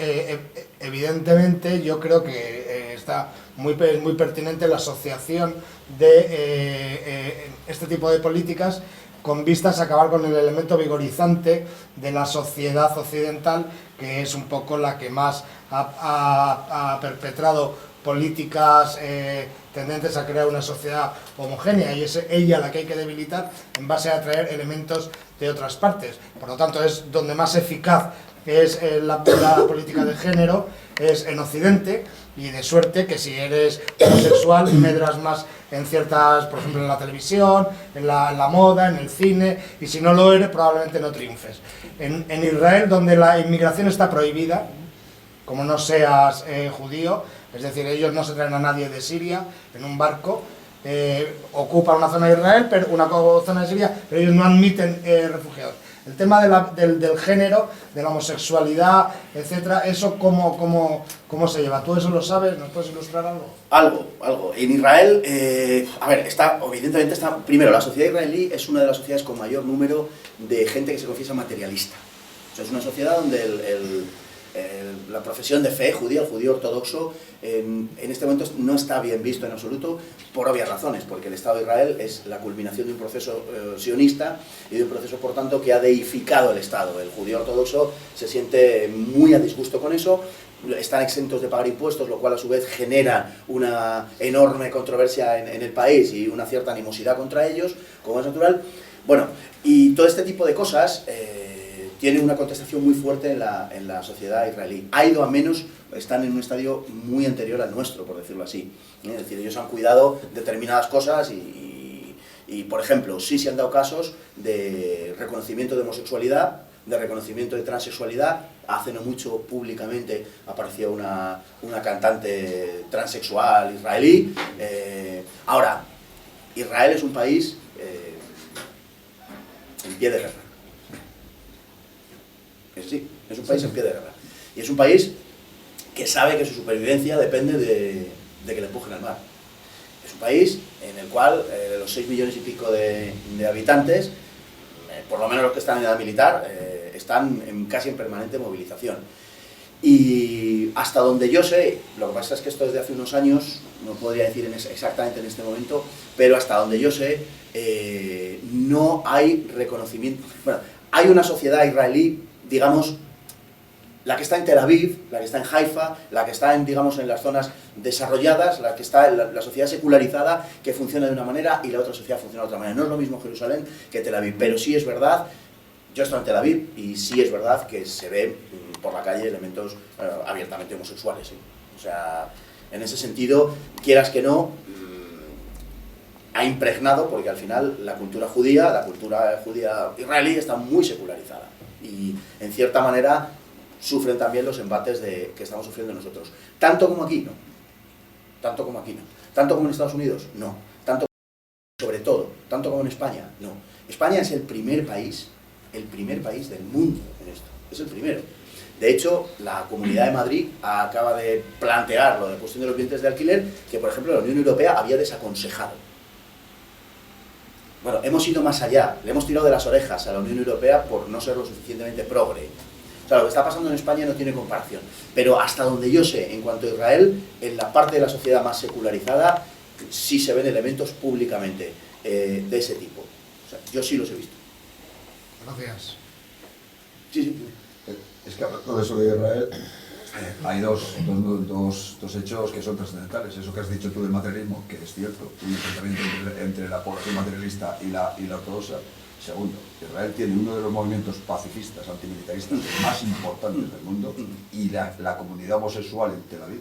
evidentemente, yo creo que está muy pertinente la asociación de este tipo de políticas con vistas a acabar con el elemento vigorizante de la sociedad occidental, que es un poco la que más ha perpetrado políticas tendentes a crear una sociedad homogénea, y es ella la que hay que debilitar en base a traer elementos de otras partes. Por lo tanto, es donde más eficaz es la política de género, es en Occidente, y de suerte que si eres homosexual medras más en ciertas, por ejemplo en la televisión, en la moda, en el cine, y si no lo eres probablemente no triunfes. En Israel, donde la inmigración está prohibida, como no seas judío, es decir, ellos no se traen a nadie de Siria en un barco, ocupan una zona de Israel, pero una zona de Siria, pero ellos no admiten refugiados. El tema del género, de la homosexualidad, etcétera, ¿eso cómo se lleva? ¿Tú eso lo sabes? ¿Nos puedes ilustrar algo? Algo. En Israel, evidentemente primero, la sociedad israelí es una de las sociedades con mayor número de gente que se confiesa materialista. O sea, es una sociedad donde la profesión de fe judía, el judío ortodoxo, en este momento no está bien visto en absoluto, por obvias razones, porque el Estado de Israel es la culminación de un proceso sionista y de un proceso, por tanto, que ha deificado el Estado. El judío ortodoxo se siente muy a disgusto con eso, están exentos de pagar impuestos, lo cual a su vez genera una enorme controversia en el país y una cierta animosidad contra ellos, como es natural. Bueno, y todo este tipo de cosas tiene una contestación muy fuerte en la sociedad israelí. Ha ido a menos, están en un estadio muy anterior al nuestro, por decirlo así. Es decir, ellos han cuidado determinadas cosas y, por ejemplo, sí se han dado casos de reconocimiento de homosexualidad, de reconocimiento de transexualidad. Hace no mucho, públicamente, apareció una cantante transexual israelí. Ahora, Israel es un país en pie de guerra. Sí, es un país en pie de guerra. Y es un país que sabe que su supervivencia depende de que le empujen al mar. Es un país en el cual los 6 millones y pico de habitantes, por lo menos los que están en edad militar, están casi en permanente movilización. Y hasta donde yo sé, lo que pasa es que esto es de hace unos años, no podría decir exactamente en este momento, pero hasta donde yo sé, no hay reconocimiento. Bueno, hay una sociedad israelí, digamos, la que está en Tel Aviv, la que está en Haifa, la que está digamos, en las zonas desarrolladas, la que está en la sociedad secularizada, que funciona de una manera y la otra sociedad funciona de otra manera. No es lo mismo Jerusalén que Tel Aviv, pero sí es verdad, yo estoy en Tel Aviv y sí es verdad que se ve por la calle elementos abiertamente homosexuales, ¿sí? O sea, en ese sentido, quieras que no, ha impregnado, porque al final la cultura judía israelí está muy secularizada y en cierta manera sufren también los embates que estamos sufriendo nosotros. Tanto como aquí, no. Tanto como aquí, no. Tanto como en Estados Unidos, no. Tanto sobre todo, tanto como en España, no. España es el primer país del mundo en esto. Es el primero. De hecho, la Comunidad de Madrid acaba de plantear lo de cuestión de los bienes de alquiler, que por ejemplo la Unión Europea había desaconsejado. Bueno, hemos ido más allá, le hemos tirado de las orejas a la Unión Europea por no ser lo suficientemente progre. O sea, lo que está pasando en España no tiene comparación. Pero hasta donde yo sé, en cuanto a Israel, en la parte de la sociedad más secularizada, sí se ven elementos públicamente de ese tipo. O sea, yo sí los he visto. Gracias. Sí. Es que hablando de eso de Israel, hay dos hechos que son trascendentales. Eso que has dicho tú del materialismo, que es cierto, un enfrentamiento entre la población materialista y la ortodoxa. Segundo, Israel tiene uno de los movimientos pacifistas, antimilitaristas más importantes del mundo, y la comunidad homosexual en Tel Aviv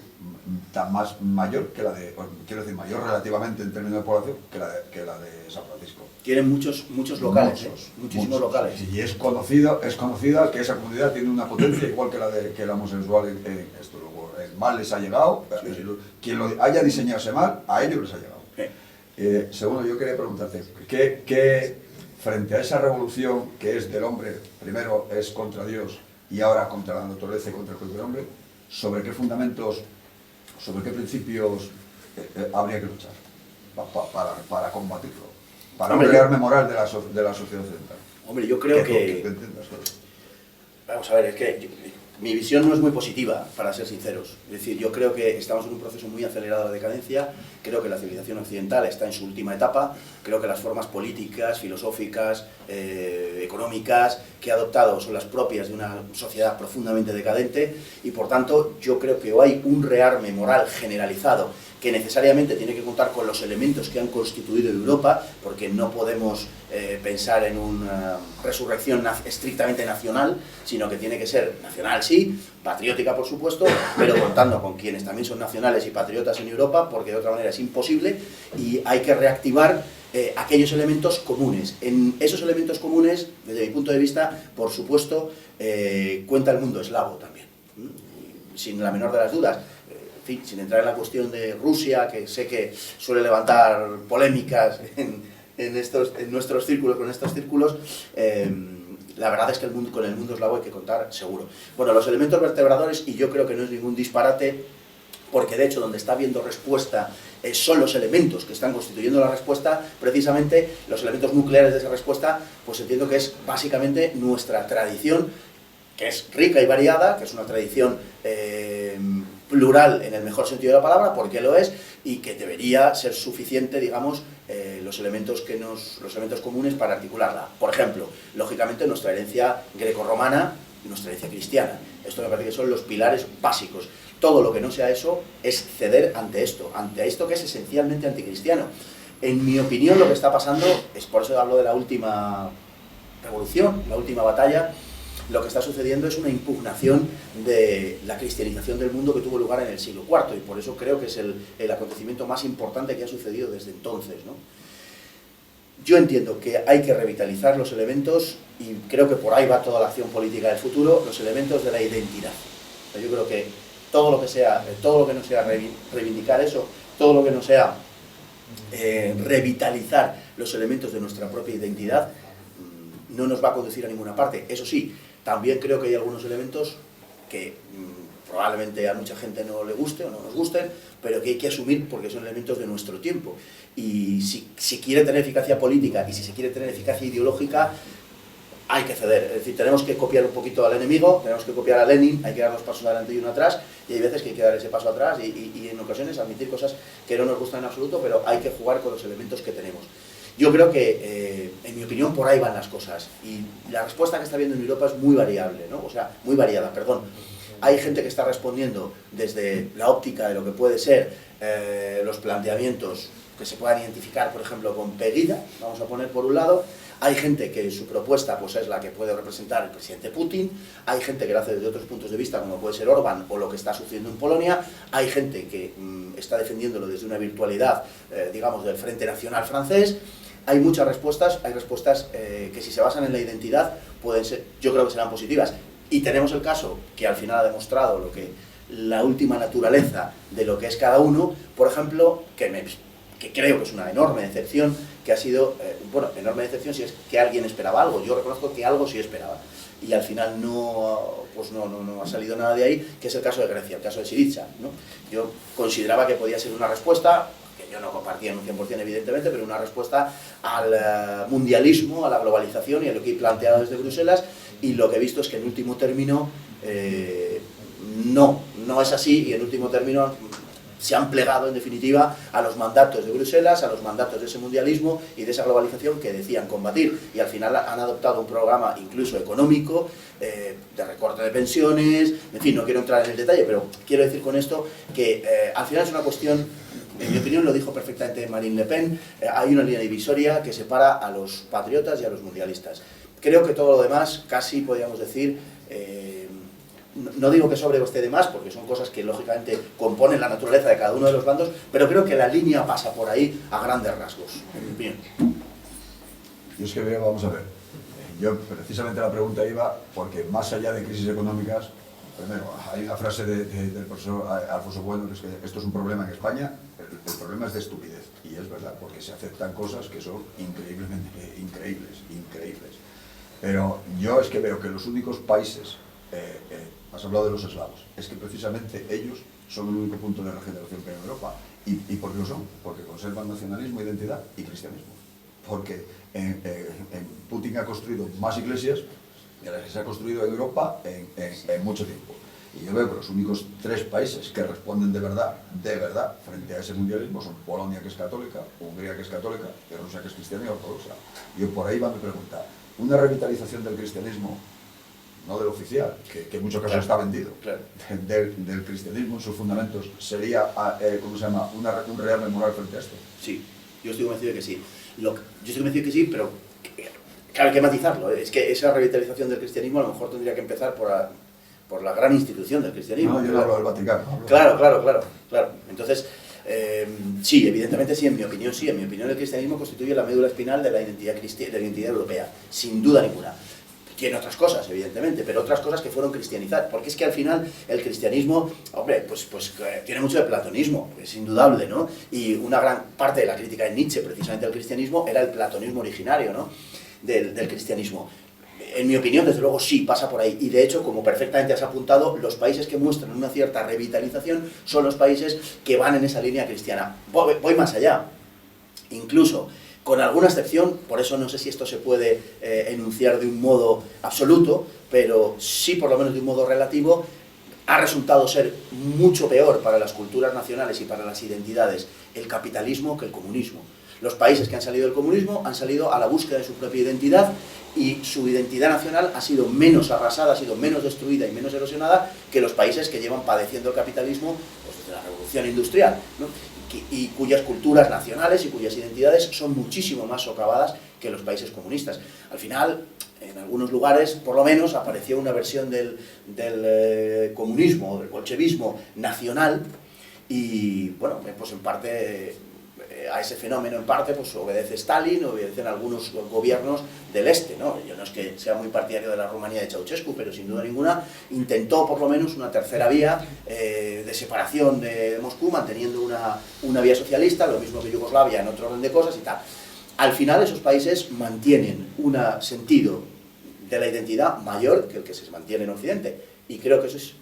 está mayor que la de, quiero decir, mayor relativamente en términos de población que la de San Francisco. Tienen muchos locales, muchísimos locales. Y es conocida que esa comunidad tiene una potencia igual que la homosexual en esto. Luego, el mal les ha llegado, sí. Quien lo haya diseñado ese mal, a ellos les ha llegado. Segundo, yo quería preguntarte, ¿qué frente a esa revolución que es del hombre, primero es contra Dios y ahora contra la naturaleza y contra el propio hombre, sobre qué fundamentos, sobre qué principios habría que luchar para combatirlo, para un rearme moral de la sociedad occidental? Hombre, yo creo que vamos a ver, es que mi visión no es muy positiva, para ser sinceros. Es decir, yo creo que estamos en un proceso muy acelerado de decadencia, creo que la civilización occidental está en su última etapa, creo que las formas políticas, filosóficas, económicas que ha adoptado son las propias de una sociedad profundamente decadente y por tanto yo creo que hay un rearme moral generalizado que necesariamente tiene que contar con los elementos que han constituido Europa, porque no podemos pensar en una resurrección estrictamente nacional, sino que tiene que ser nacional, sí, patriótica por supuesto, pero contando con quienes también son nacionales y patriotas en Europa, porque de otra manera es imposible, y hay que reactivar aquellos elementos comunes. En esos elementos comunes, desde mi punto de vista, por supuesto, cuenta el mundo eslavo también, sin la menor de las dudas. En fin, sin entrar en la cuestión de Rusia, que sé que suele levantar polémicas en nuestros círculos, con estos círculos, la verdad es que con el mundo eslavo hay que contar seguro. Bueno, los elementos vertebradores, y yo creo que no es ningún disparate, porque de hecho donde está habiendo respuesta son los elementos que están constituyendo la respuesta, precisamente los elementos nucleares de esa respuesta, pues entiendo que es básicamente nuestra tradición, que es rica y variada, que es una tradición plural en el mejor sentido de la palabra, porque lo es, y que debería ser suficiente, digamos, los elementos comunes para articularla. Por ejemplo, lógicamente nuestra herencia grecorromana y nuestra herencia cristiana. Esto me parece que son los pilares básicos. Todo lo que no sea eso es ceder ante esto que es esencialmente anticristiano. En mi opinión, lo que está pasando, es por eso hablo de la última revolución, la última batalla. Lo que está sucediendo es una impugnación de la cristianización del mundo que tuvo lugar en el siglo IV, y por eso creo que es el acontecimiento más importante que ha sucedido desde entonces, ¿no? Yo entiendo que hay que revitalizar los elementos, y creo que por ahí va toda la acción política del futuro, los elementos de la identidad. O sea, yo creo que todo lo que no sea reivindicar eso, todo lo que no sea revitalizar los elementos de nuestra propia identidad, no nos va a conducir a ninguna parte. Eso sí, también creo que hay algunos elementos que probablemente a mucha gente no le guste o no nos gusten, pero que hay que asumir porque son elementos de nuestro tiempo. Y si quiere tener eficacia política y si se quiere tener eficacia ideológica, hay que ceder. Es decir, tenemos que copiar un poquito al enemigo, tenemos que copiar a Lenin, hay que dar 2 pasos adelante y 1 atrás, y hay veces que hay que dar ese paso atrás y en ocasiones admitir cosas que no nos gustan en absoluto, pero hay que jugar con los elementos que tenemos. Yo creo que, en mi opinión, por ahí van las cosas. Y la respuesta que está habiendo en Europa es muy variable, ¿no? O sea, muy variada, perdón. Hay gente que está respondiendo desde la óptica de lo que puede ser los planteamientos que se puedan identificar, por ejemplo, con Pegida, vamos a poner por un lado. Hay gente que su propuesta pues, es la que puede representar el presidente Putin, hay gente que lo hace desde otros puntos de vista, como puede ser Orbán o lo que está sucediendo en Polonia, hay gente que está defendiéndolo desde una virtualidad, digamos, del Frente Nacional francés. Hay muchas respuestas, hay respuestas que si se basan en la identidad, pueden ser, yo creo que serán positivas. Y tenemos el caso que al final ha demostrado lo que la última naturaleza de lo que es cada uno, por ejemplo, que creo que es una enorme decepción, que ha sido, bueno, enorme decepción si es que alguien esperaba algo. Yo reconozco que algo sí esperaba. Y al final no ha salido nada de ahí, que es el caso de Grecia, el caso de Syriza, ¿no? Yo consideraba que podía ser una respuesta, que yo no compartía en un 100% evidentemente, pero una respuesta al mundialismo, a la globalización y a lo que he planteado desde Bruselas, y lo que he visto es que en último término no es así, y en último término se han plegado en definitiva a los mandatos de Bruselas, a los mandatos de ese mundialismo y de esa globalización que decían combatir, y al final han adoptado un programa incluso económico, de recorte de pensiones, en fin, no quiero entrar en el detalle, pero quiero decir con esto que al final es una cuestión, en mi opinión lo dijo perfectamente Marine Le Pen, hay una línea divisoria que separa a los patriotas y a los mundialistas. Creo que todo lo demás, casi podríamos decir, no digo que sobre o esté de más, porque son cosas que lógicamente componen la naturaleza de cada uno de los bandos, pero creo que la línea pasa por ahí a grandes rasgos, en mi opinión. Yo es que veo, vamos a ver, yo precisamente la pregunta iba porque más allá de crisis económicas, primero, hay una frase del profesor Alfonso Bueno, que es que esto es un problema en España, el problema es de estupidez, y es verdad, porque se aceptan cosas que son increíblemente increíbles. Pero yo es que veo que los únicos países, has hablado de los eslavos, es que precisamente ellos son el único punto de regeneración que hay en Europa. ¿Y por qué lo son? Porque conservan nacionalismo, identidad y cristianismo. Porque Putin ha construido más iglesias de las que se ha construido en Europa en mucho tiempo. Y yo veo que los únicos 3 países que responden de verdad, frente a ese mundialismo son Polonia, que es católica, Hungría, que es católica, y Rusia, que es cristiana y ortodoxa. Yo por ahí va mi pregunta. Una revitalización del cristianismo, no del oficial, que en muchos casos está vendido, del cristianismo en sus fundamentos, ¿sería, ¿cómo se llama?, un real memoral frente a esto? Sí, yo estoy convencido de que sí. Yo estoy convencido de que sí, pero claro, hay que matizarlo. Es que esa revitalización del cristianismo a lo mejor tendría que empezar por la gran institución del cristianismo. No, yo no hablo del Vaticano. Claro. Entonces, sí, evidentemente sí, en mi opinión sí. En mi opinión el cristianismo constituye la médula espinal de la identidad europea, sin duda ninguna. Tiene otras cosas, evidentemente, pero otras cosas que fueron cristianizadas, porque es que al final el cristianismo, hombre, pues tiene mucho de platonismo, es indudable, ¿no? Y una gran parte de la crítica de Nietzsche, precisamente al cristianismo, era el platonismo originario, ¿no?, del cristianismo. En mi opinión, desde luego, sí, pasa por ahí. Y de hecho, como perfectamente has apuntado, los países que muestran una cierta revitalización son los países que van en esa línea cristiana. Voy más allá. Incluso, con alguna excepción, por eso no sé si esto se puede enunciar de un modo absoluto, pero sí, por lo menos de un modo relativo, ha resultado ser mucho peor para las culturas nacionales y para las identidades el capitalismo que el comunismo. Los países que han salido del comunismo han salido a la búsqueda de su propia identidad, y su identidad nacional ha sido menos arrasada, ha sido menos destruida y menos erosionada que los países que llevan padeciendo el capitalismo pues, desde la revolución industrial, ¿no?, y cuyas culturas nacionales y cuyas identidades son muchísimo más socavadas que los países comunistas. Al final, en algunos lugares, por lo menos, apareció una versión del comunismo o del bolchevismo nacional, y bueno, pues en parte a ese fenómeno en parte pues obedece Stalin, obedecen algunos gobiernos del este, ¿no? Yo no es que sea muy partidario de la Rumanía de Ceausescu, pero sin duda ninguna intentó por lo menos una tercera vía de separación de Moscú, manteniendo una vía socialista, lo mismo que Yugoslavia en otro orden de cosas y tal. Al final esos países mantienen un sentido de la identidad mayor que el que se mantiene en Occidente, y creo que eso es,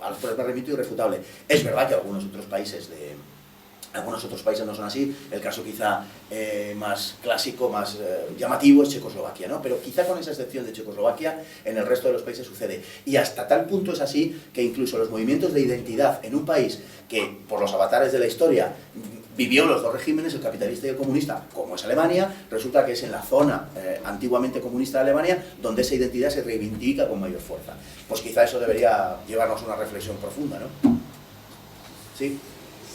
a los me remito, irrefutable. Es verdad que algunos otros países no son así, el caso quizá más clásico, más llamativo es Checoslovaquia, ¿no? Pero quizá con esa excepción de Checoslovaquia, en el resto de los países sucede. Y hasta tal punto es así que incluso los movimientos de identidad en un país que, por los avatares de la historia, vivió los dos regímenes, el capitalista y el comunista, como es Alemania. Resulta que es en la zona antiguamente comunista de Alemania donde esa identidad se reivindica con mayor fuerza. Pues quizá eso debería llevarnos a una reflexión profunda, ¿no? ¿Sí?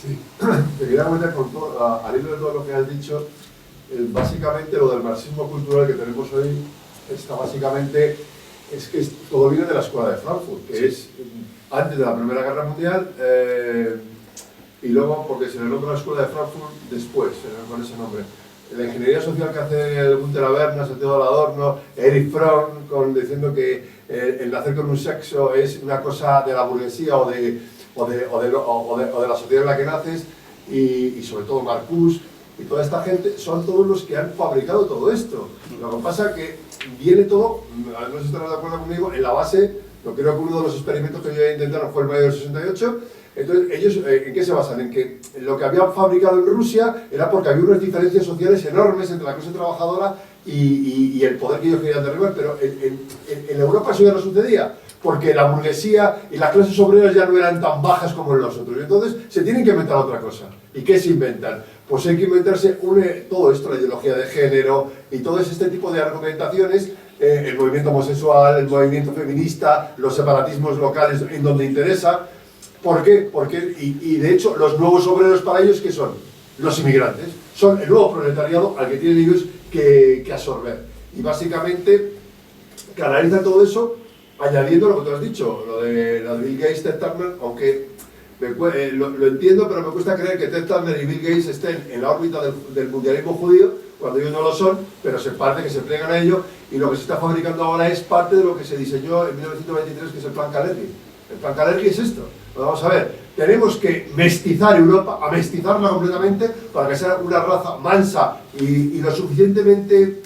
Sí, te quería comentar al hilo de todo lo que has dicho, básicamente lo del marxismo cultural que tenemos hoy está básicamente, es que todo viene de la escuela de Frankfurt, que es antes de la Primera Guerra Mundial, y luego, porque se le nombra la escuela de Frankfurt después, con ese nombre. La ingeniería social que hace el Günter Habermas, el Theodor Adorno, Erich Fromm, diciendo que el nacer con un sexo es una cosa de la burguesía o de la sociedad en la que naces, y sobre todo Marcuse y toda esta gente, son todos los que han fabricado todo esto. Lo que pasa es que viene todo, no sé si estarás de acuerdo conmigo, en la base, yo creo que uno de los experimentos que ellos intentaron fue el mayo del 68. Entonces, ellos, ¿en qué se basan? En que lo que habían fabricado en Rusia era porque había unas diferencias sociales enormes entre la clase trabajadora y el poder que ellos querían derribar, pero en Europa eso ya no sucedía, porque la burguesía y las clases obreras ya no eran tan bajas como en los otros. Entonces, se tienen que inventar otra cosa. ¿Y qué se inventan? Pues hay que inventarse todo esto, la ideología de género y todo este tipo de argumentaciones, el movimiento homosexual, el movimiento feminista, los separatismos locales en donde interesa. ¿Por qué? Y de hecho, los nuevos obreros para ellos, ¿qué son? Los inmigrantes. Son el nuevo proletariado al que tienen ellos que absorber. Y básicamente canalizan todo eso añadiendo lo que tú has dicho, lo de Bill Gates, Ted Turner, aunque lo entiendo, pero me cuesta creer que Ted Turner y Bill Gates estén en la órbita del mundialismo judío, cuando ellos no lo son, pero se parte que se plegan a ello, y lo que se está fabricando ahora es parte de lo que se diseñó en 1923, que es el Plan Kalergi. El Plan Kalergi es esto. Vamos a ver, tenemos que mestizar Europa, amestizarla completamente, para que sea una raza mansa y lo suficientemente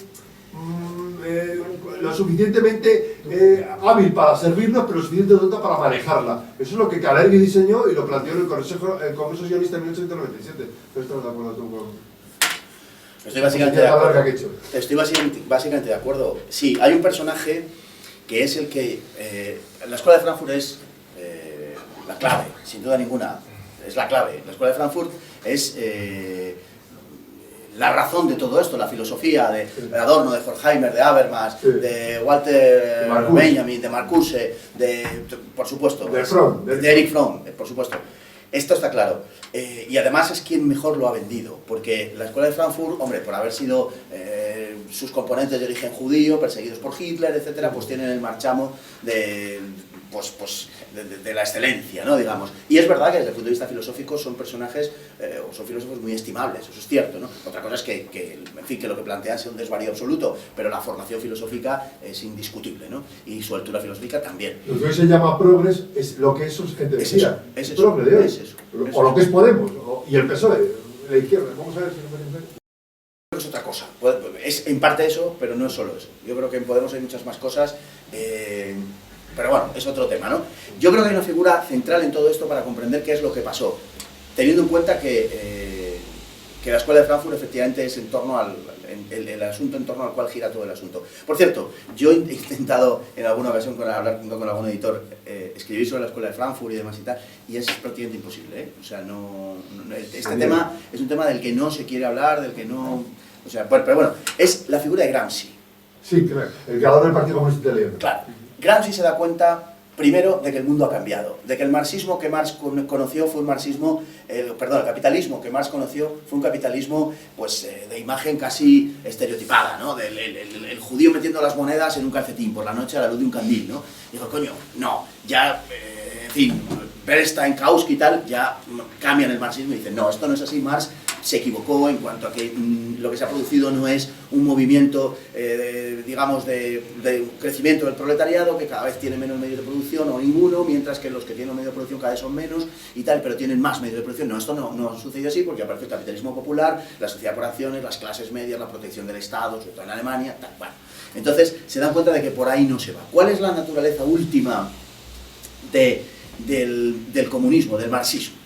hábil para servirnos, pero lo suficiente tonta para manejarla. Eso es lo que Kalergi diseñó y lo planteó en el Congreso Sionista en 1897. ¿No estás de acuerdo tú con...? Estoy básicamente de acuerdo. Estoy básicamente de acuerdo. Sí, hay un personaje que es el que... la Escuela de Frankfurt es la clave, sin duda ninguna. Es la clave. La Escuela de Frankfurt es la razón de todo esto, la filosofía de Adorno, de Horkheimer, de Habermas, de Walter Benjamin, de Marcuse, por supuesto, de Erich Fromm, por supuesto. Esto está claro. Y además es quien mejor lo ha vendido, porque la Escuela de Frankfurt, hombre, por haber sido sus componentes de origen judío, perseguidos por Hitler, etcétera, pues tienen el marchamo de la excelencia, ¿no? Digamos. Y es verdad que desde el punto de vista filosófico son personajes, o son filósofos muy estimables, eso es cierto, ¿no? Otra cosa es que lo que plantean sea un desvarío absoluto, pero la formación filosófica es indiscutible, ¿no? Y su altura filosófica también. Lo que hoy se llama progres es lo que esos gente decía. Es eso. O lo que es Podemos, y el PSOE, la izquierda. Vamos a ver si no me entiendes. Es otra cosa. Es en parte eso, pero no es solo eso. Yo creo que en Podemos hay muchas más cosas, pero bueno, es otro tema, ¿no? Yo creo que hay una figura central en todo esto para comprender qué es lo que pasó, teniendo en cuenta que la Escuela de Frankfurt efectivamente es en torno el asunto en torno al cual gira todo el asunto. Por cierto, yo he intentado en alguna ocasión hablar con algún editor, escribir sobre la Escuela de Frankfurt y demás y tal, y es prácticamente imposible, ¿eh? O sea, este tema es un tema del que no se quiere hablar, del que no... O sea, pero bueno, es la figura de Gramsci. Sí, claro, el creador del Partido Comunista Italiano. Claro, Gramsci se da cuenta, primero, de que el mundo ha cambiado, de que el marxismo que Marx conoció fue un marxismo, el capitalismo que Marx conoció fue un capitalismo pues, de imagen casi estereotipada, ¿no? El judío metiendo las monedas en un calcetín por la noche a la luz de un candil, ¿no? Digo, coño, no, ya, en fin, Bernstein, Kautsky y tal, ya cambian el marxismo y dicen, no, esto no es así, Marx se equivocó en cuanto a que lo que se ha producido no es un movimiento, digamos, de crecimiento del proletariado, que cada vez tiene menos medios de producción o ninguno, mientras que los que tienen medios de producción cada vez son menos y tal, pero tienen más medios de producción. No, esto no sucede así porque aparece el capitalismo popular, la sociedad por acciones, las clases medias, la protección del Estado, sobre todo en Alemania, tal, bueno. Entonces se dan cuenta de que por ahí no se va. ¿Cuál es la naturaleza última del comunismo, del marxismo?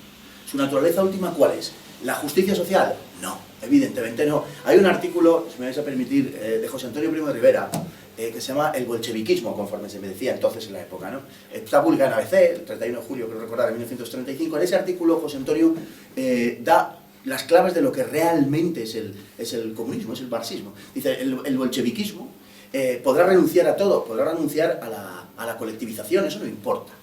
¿Su naturaleza última cuál es? ¿La justicia social? No, evidentemente no. Hay un artículo, si me vais a permitir, de José Antonio Primo de Rivera, que se llama El bolcheviquismo, conforme se me decía entonces en la época, ¿no? Está publicado en ABC, el 31 de julio, creo recordar, de 1935. En ese artículo José Antonio da las claves de lo que realmente es el comunismo, es el marxismo. Dice, el bolcheviquismo podrá renunciar a todo, podrá renunciar a la colectivización, eso no importa.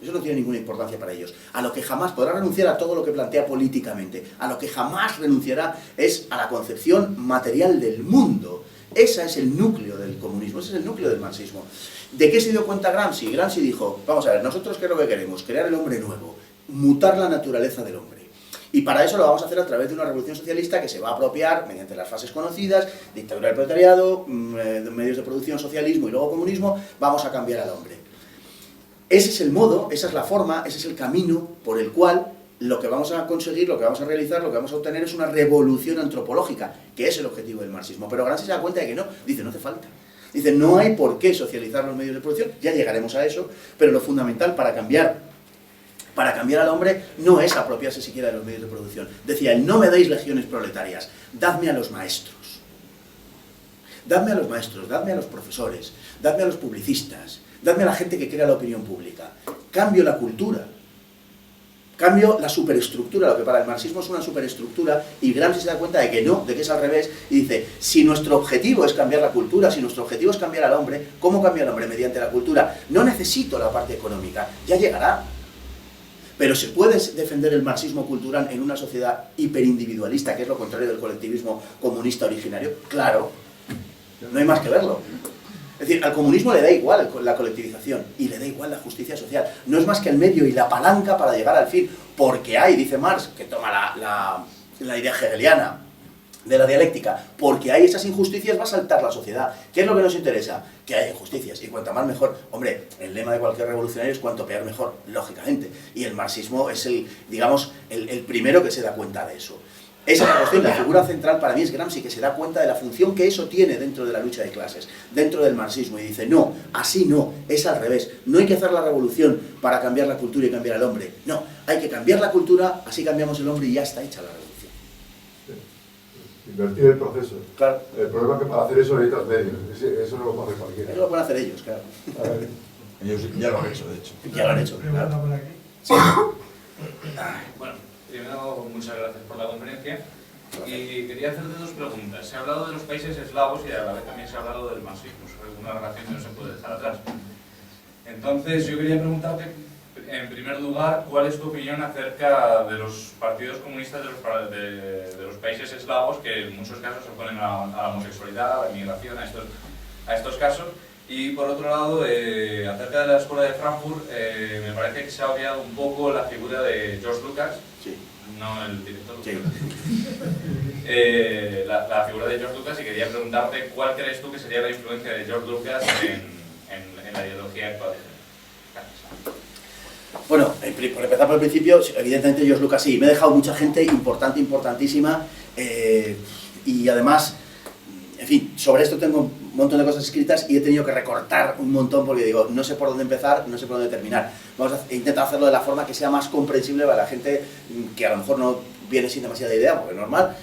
Eso no tiene ninguna importancia para ellos. A lo que jamás podrá renunciar a todo lo que plantea políticamente. A lo que jamás renunciará es a la concepción material del mundo. Ese es el núcleo del comunismo, ese es el núcleo del marxismo. ¿De qué se dio cuenta Gramsci? Gramsci dijo, vamos a ver, nosotros qué es lo que queremos, crear el hombre nuevo, mutar la naturaleza del hombre. Y para eso lo vamos a hacer a través de una revolución socialista que se va a apropiar, mediante las fases conocidas, dictadura del proletariado, medios de producción, socialismo y luego comunismo, vamos a cambiar al hombre. Ese es el modo, esa es la forma, ese es el camino por el cual lo que vamos a conseguir, lo que vamos a realizar, lo que vamos a obtener es una revolución antropológica, que es el objetivo del marxismo. Pero Gramsci se da cuenta de que no, dice, no hace falta. Dice, no hay por qué socializar los medios de producción, ya llegaremos a eso, pero lo fundamental para cambiar al hombre no es apropiarse siquiera de los medios de producción. Decía, no me deis legiones proletarias, dadme a los maestros. Dadme a los maestros, dadme a los profesores, dadme a los publicistas, dadme a la gente que crea la opinión pública. Cambio la cultura. Cambio la superestructura, lo que para el marxismo es una superestructura, y Gramsci se da cuenta de que no, de que es al revés, y dice, si nuestro objetivo es cambiar la cultura, si nuestro objetivo es cambiar al hombre, ¿cómo cambia al hombre? Mediante la cultura. No necesito la parte económica, ya llegará. Pero ¿se puede defender el marxismo cultural en una sociedad hiperindividualista, que es lo contrario del colectivismo comunista originario? Claro, no hay más que verlo. Es decir, al comunismo le da igual la colectivización y le da igual la justicia social. No es más que el medio y la palanca para llegar al fin. Porque hay, dice Marx, que toma la idea hegeliana de la dialéctica, porque hay esas injusticias va a saltar la sociedad. ¿Qué es lo que nos interesa? Que haya injusticias, y cuanto más mejor. Hombre, el lema de cualquier revolucionario es cuanto peor mejor, lógicamente. Y el marxismo es el primero que se da cuenta de eso. Esa es la cuestión, la figura central para mí es Gramsci, que se da cuenta de la función que eso tiene dentro de la lucha de clases, dentro del marxismo, y dice, no, así no, es al revés, no hay que hacer la revolución para cambiar la cultura y cambiar al hombre, no, hay que cambiar la cultura, así cambiamos el hombre y ya está hecha la revolución. Sí. Invertir el proceso. Claro. El problema es que para hacer eso necesitas medios, eso no lo puede hacer cualquiera. Eso lo pueden hacer ellos, claro. Ellos ya lo han hecho, de hecho. Ya lo han hecho, claro. Sí. Bueno, primero, muchas gracias por la conferencia. Y quería hacerte dos preguntas. Se ha hablado de los países eslavos y a la vez también se ha hablado del marxismo, una relación que no se puede dejar atrás. Entonces, yo quería preguntarte, en primer lugar, ¿cuál es tu opinión acerca de los partidos comunistas de los países eslavos que en muchos casos se oponen a la homosexualidad, a la inmigración, a estos casos? Y por otro lado, acerca de la escuela de Frankfurt, me parece que se ha obviado un poco la figura de George Lucas, Sí. no el director, Sí. la figura de George Lucas, y quería preguntarte cuál crees tú que sería la influencia de George Lucas en la ideología actual. Gracias. Bueno, por empezar por el principio, evidentemente George Lucas sí, me he dejado mucha gente importantísima, y además, en fin, sobre esto tengo un montón de cosas escritas y he tenido que recortar un montón porque digo, no sé por dónde empezar, no sé por dónde terminar. Vamos a intentar hacerlo de la forma que sea más comprensible para la gente que a lo mejor no viene sin demasiada idea, porque es normal,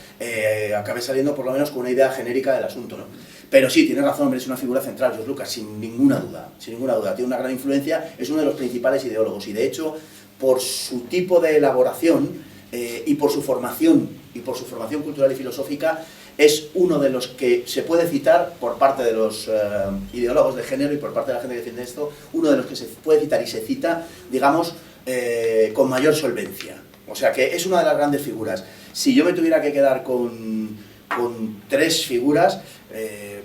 acabe saliendo por lo menos con una idea genérica del asunto, ¿no? Pero sí, tienes razón, hombre, es una figura central, George Lucas, sin ninguna duda, tiene una gran influencia, es uno de los principales ideólogos y de hecho, por su tipo de elaboración y por su formación cultural y filosófica, es uno de los que se puede citar por parte de los ideólogos de género y por parte de la gente que defiende esto, uno de los que se puede citar y se cita, digamos, con mayor solvencia. O sea que es una de las grandes figuras. Si yo me tuviera que quedar con tres figuras,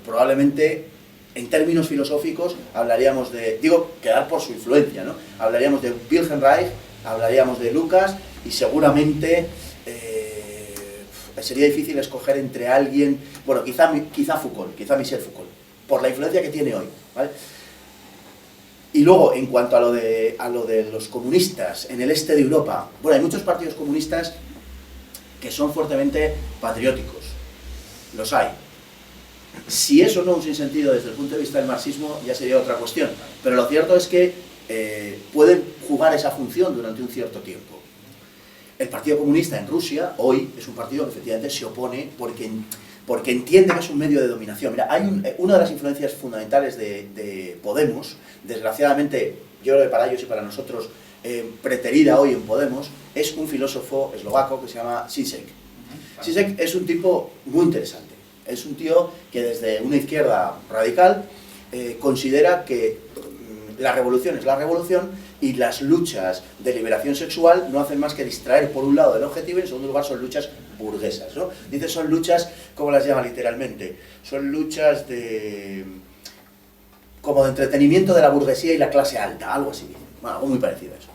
probablemente en términos filosóficos hablaríamos de, digo, quedar por su influencia, ¿no? Hablaríamos de Wilhelm Reich, hablaríamos de Lucas y seguramente sería difícil escoger entre alguien, bueno, quizá Foucault, quizá Michel Foucault, por la influencia que tiene hoy, ¿vale? Y luego, en cuanto a lo de los comunistas en el este de Europa, bueno, hay muchos partidos comunistas que son fuertemente patrióticos, los hay. Si eso no es un sinsentido desde el punto de vista del marxismo, ya sería otra cuestión, pero lo cierto es que pueden jugar esa función durante un cierto tiempo. El Partido Comunista en Rusia, hoy, es un partido que efectivamente se opone porque entiende que es un medio de dominación. Mira, hay una de las influencias fundamentales de Podemos, desgraciadamente, yo creo que para ellos y para nosotros preterida hoy en Podemos, es un filósofo eslovaco que se llama Zizek. Zizek es un tipo muy interesante. Es un tío que desde una izquierda radical considera que la revolución es la revolución y las luchas de liberación sexual no hacen más que distraer por un lado del objetivo y en segundo lugar son luchas burguesas, ¿no? Dice son luchas, ¿cómo las llama literalmente? Son luchas como de entretenimiento de la burguesía y la clase alta, algo así. Bueno, algo muy parecido a eso.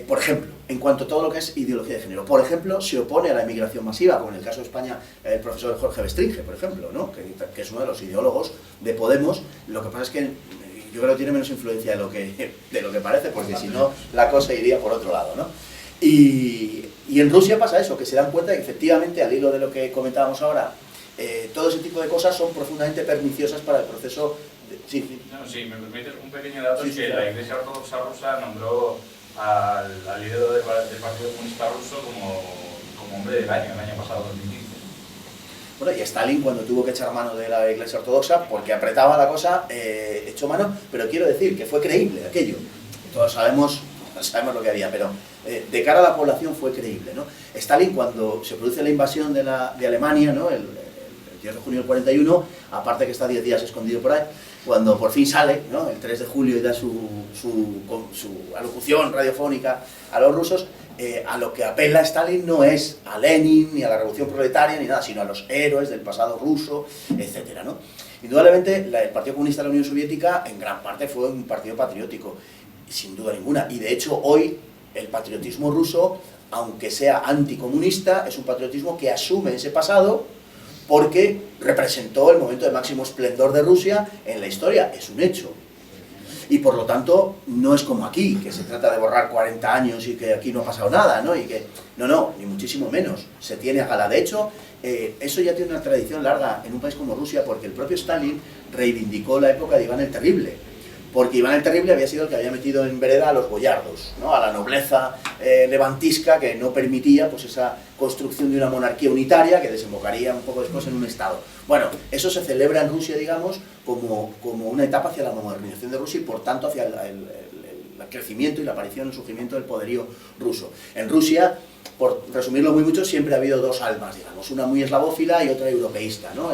Por ejemplo, en cuanto a todo lo que es ideología de género, por ejemplo, se opone a la emigración masiva, como en el caso de España el profesor Jorge Bestringe, por ejemplo, ¿no? que es uno de los ideólogos de Podemos. Lo que pasa es que yo creo que tiene menos influencia de lo que parece, porque si no la cosa iría por otro lado, ¿no? Y en Rusia pasa eso, que se dan cuenta de que efectivamente, al hilo de lo que comentábamos ahora, todo ese tipo de cosas son profundamente perniciosas para el proceso. Sí. No, sí, me permite un pequeño dato, Sí, es que claro. la Iglesia Ortodoxa rusa nombró al líder del Partido Comunista Ruso como hombre del año, el año pasado, 2015. Bueno, y Stalin, cuando tuvo que echar mano de la Iglesia Ortodoxa, porque apretaba la cosa, echó mano, pero quiero decir que fue creíble aquello. Todos sabemos lo que había, pero de cara a la población fue creíble, ¿no? Stalin, cuando se produce la invasión de Alemania, ¿no? el 10 de junio del 41, aparte que está 10 días escondido por ahí, cuando por fin sale, ¿no? El 3 de julio y da su alocución radiofónica a los rusos, a lo que apela Stalin no es a Lenin, ni a la revolución proletaria, ni nada, sino a los héroes del pasado ruso, etcétera, ¿no? Indudablemente, el Partido Comunista de la Unión Soviética, en gran parte, fue un partido patriótico, sin duda ninguna, y de hecho hoy el patriotismo ruso, aunque sea anticomunista, es un patriotismo que asume ese pasado, porque representó el momento de máximo esplendor de Rusia en la historia, es un hecho. Y por lo tanto, no es como aquí, que se trata de borrar 40 años y que aquí no ha pasado nada, ¿no? No, ni muchísimo menos, se tiene a gala. De hecho, eso ya tiene una tradición larga en un país como Rusia, porque el propio Stalin reivindicó la época de Iván el Terrible, porque Iván el Terrible había sido el que había metido en vereda a los boyardos, ¿no? A la nobleza levantisca que no permitía pues, esa construcción de una monarquía unitaria que desembocaría un poco después en un Estado. Bueno, eso se celebra en Rusia, digamos, como una etapa hacia la modernización de Rusia y por tanto hacia el crecimiento y la aparición, el surgimiento del poderío ruso. En Rusia, por resumirlo muy mucho, siempre ha habido dos almas, digamos, una muy eslavófila y otra europeísta, ¿no?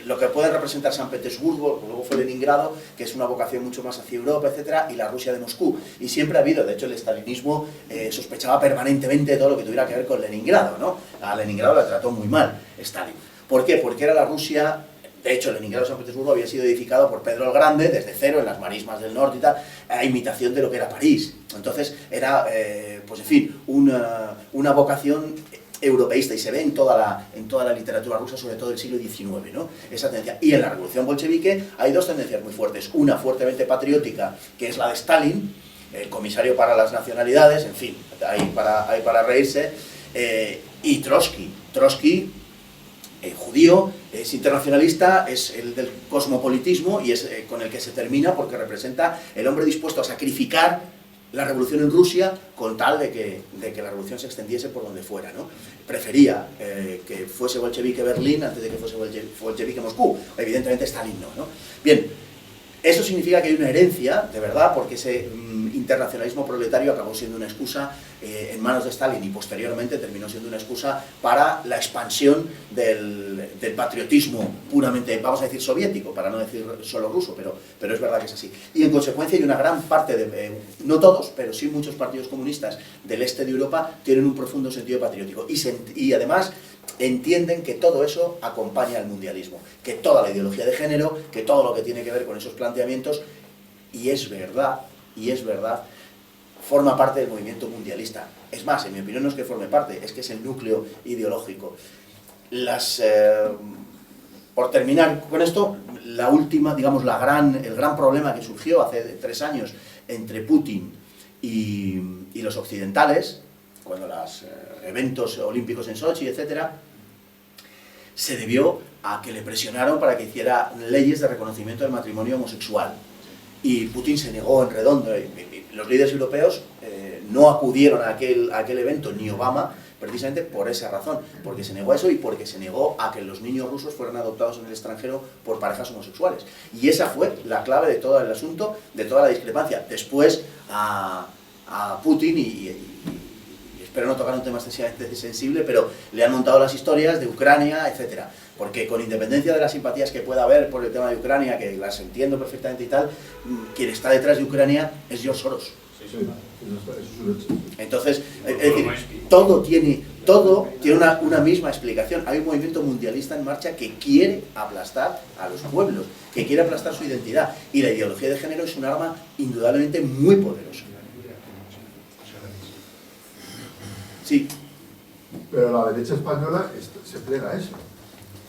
Lo que puede representar San Petersburgo, luego fue Leningrado, que es una vocación mucho más hacia Europa, etcétera, y la Rusia de Moscú. Y siempre ha habido, de hecho el estalinismo sospechaba permanentemente de todo lo que tuviera que ver con Leningrado, ¿no? A Leningrado la trató muy mal Stalin. ¿Por qué? Porque era la Rusia, de hecho Leningrado y San Petersburgo había sido edificado por Pedro el Grande desde cero en las marismas del norte y tal, a imitación de lo que era París. Entonces era, pues en fin, una vocación europeísta, y se ve en toda la literatura rusa, sobre todo del siglo XIX, ¿no? Esa tendencia. Y en la revolución bolchevique hay dos tendencias muy fuertes, una fuertemente patriótica, que es la de Stalin, el comisario para las nacionalidades, en fin, hay para reírse, y Trotsky, judío, es internacionalista, es el del cosmopolitismo y es con el que se termina porque representa el hombre dispuesto a sacrificar la revolución en Rusia con tal de que la revolución se extendiese por donde fuera, ¿no? Prefería que fuese bolchevique Berlín antes de que fuese bolchevique Moscú. Evidentemente Stalin no. Bien, eso significa que hay una herencia, de verdad, porque ese internacionalismo proletario acabó siendo una excusa en manos de Stalin y posteriormente terminó siendo una excusa para la expansión del patriotismo puramente, vamos a decir, soviético, para no decir solo ruso, pero es verdad que es así. Y en consecuencia hay una gran parte no todos, pero sí muchos partidos comunistas del este de Europa tienen un profundo sentido patriótico y además entienden que todo eso acompaña al mundialismo, que toda la ideología de género, que todo lo que tiene que ver con esos planteamientos, y es verdad, forma parte del movimiento mundialista. Es más, en mi opinión no es que forme parte, es que es el núcleo ideológico. Por terminar con esto, la última, digamos, el gran problema que surgió hace 3 años entre Putin y los occidentales, cuando los eventos olímpicos en Sochi, etcétera, se debió a que le presionaron para que hiciera leyes de reconocimiento del matrimonio homosexual. Y Putin se negó en redondo. Los líderes europeos no acudieron a aquel evento, ni Obama, precisamente por esa razón, porque se negó a eso y porque se negó a que los niños rusos fueran adoptados en el extranjero por parejas homosexuales. Y esa fue la clave de todo el asunto, de toda la discrepancia. Después, a a Putin y espero no tocar un tema excesivamente sensible, pero le han montado las historias de Ucrania, etcétera. Porque con independencia de las simpatías que pueda haber por el tema de Ucrania, que las entiendo perfectamente y tal, quien está detrás de Ucrania es George Soros. Entonces, es decir, todo tiene una misma explicación. Hay un movimiento mundialista en marcha que quiere aplastar a los pueblos, que quiere aplastar su identidad. Y la ideología de género es un arma indudablemente muy poderosa. Sí. Pero la derecha española se plega a eso.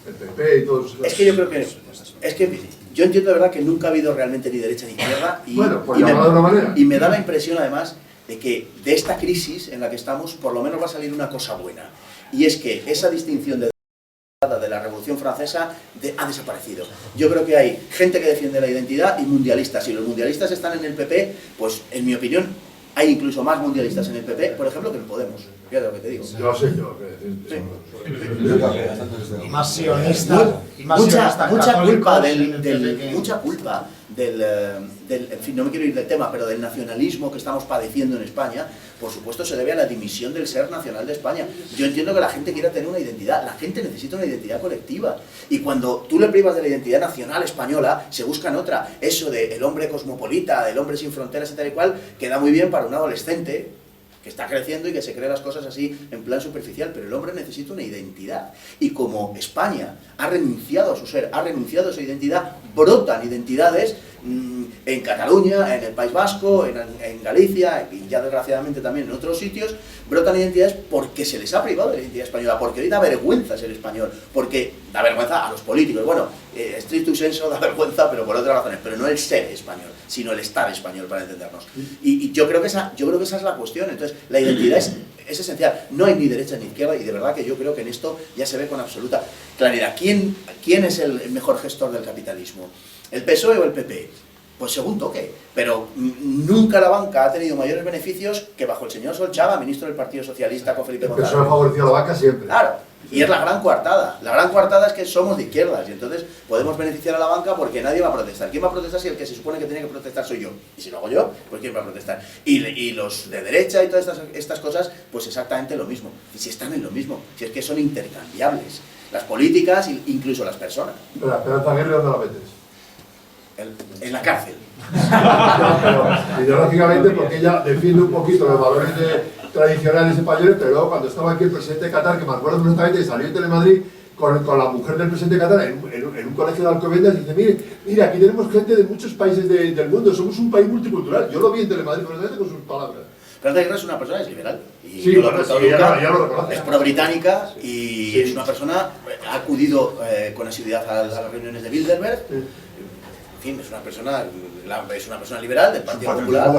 El PP y todos esos... Es que yo creo que... yo entiendo de verdad que nunca ha habido realmente ni derecha ni izquierda. Bueno, por llamarlo de una manera. Y me da la impresión, además, de que de esta crisis en la que estamos, por lo menos va a salir una cosa buena. Y es que esa distinción de la Revolución Francesa ha desaparecido. Yo creo que hay gente que defiende la identidad y mundialistas. Si los mundialistas están en el PP, pues en mi opinión hay incluso más mundialistas en el PP, por ejemplo, que en Podemos. Fíjate lo que te digo. Yo sé, yo Y más sionista. Mucha culpa del, en fin, no me quiero ir del tema, pero del nacionalismo que estamos padeciendo en España, por supuesto se debe a la dimisión del ser nacional de España. Yo entiendo que la gente quiera tener una identidad, la gente necesita una identidad colectiva. Y cuando tú le privas de la identidad nacional española, se buscan otra. Eso de el hombre cosmopolita, del hombre sin fronteras y tal y cual, queda muy bien para un adolescente que está creciendo y que se cree las cosas así en plan superficial, pero el hombre necesita una identidad. Y como España ha renunciado a su ser, ha renunciado a su identidad, brotan identidades en Cataluña, en el País Vasco, en Galicia y ya desgraciadamente también en otros sitios, brotan identidades porque se les ha privado de la identidad española, porque hoy da vergüenza ser español, porque da vergüenza a los políticos. Bueno, stricto sensu da vergüenza, pero por otras razones, pero no el ser español, sino el estar español, para entendernos. Y yo creo que esa es la cuestión. Entonces, la identidad es esencial. No hay ni derecha ni izquierda, y de verdad que yo creo que en esto ya se ve con absoluta claridad. ¿Quién es el mejor gestor del capitalismo? ¿El PSOE o el PP? Pues según toque, pero nunca la banca ha tenido mayores beneficios que bajo el señor Solchaga, ministro del Partido Socialista, con Felipe González. El PSOE ha favorecido a la banca siempre. Claro, y es la gran coartada. La gran coartada es que somos de izquierdas y entonces podemos beneficiar a la banca porque nadie va a protestar. ¿Quién va a protestar si el que se supone que tiene que protestar soy yo? Y si lo hago yo, pues ¿quién va a protestar? Y los de derecha y todas estas cosas, pues exactamente lo mismo. Y si están en lo mismo, si es que son intercambiables. Las políticas e incluso las personas. Pero Esperanza Aguirre, ¿dónde la metes? En la cárcel. Pero ideológicamente, porque ella defiende un poquito los valores tradicionales españoles, pero luego cuando estaba aquí el presidente de Qatar, que me acuerdo perfectamente, salió en Telemadrid con la mujer del presidente de Qatar en un colegio de Alcobendas y dice, mire, aquí tenemos gente de muchos países del mundo, somos un país multicultural. Yo lo vi en Telemadrid perfectamente con sus palabras. Esperanza Aguirre es una persona, es liberal. Y sí, yo ya lo reconoce. Es pro-británica y sí. Es una persona, ha acudido con asiduidad a las reuniones de Bilderberg. Sí. En fin, es una persona liberal del Partido Popular.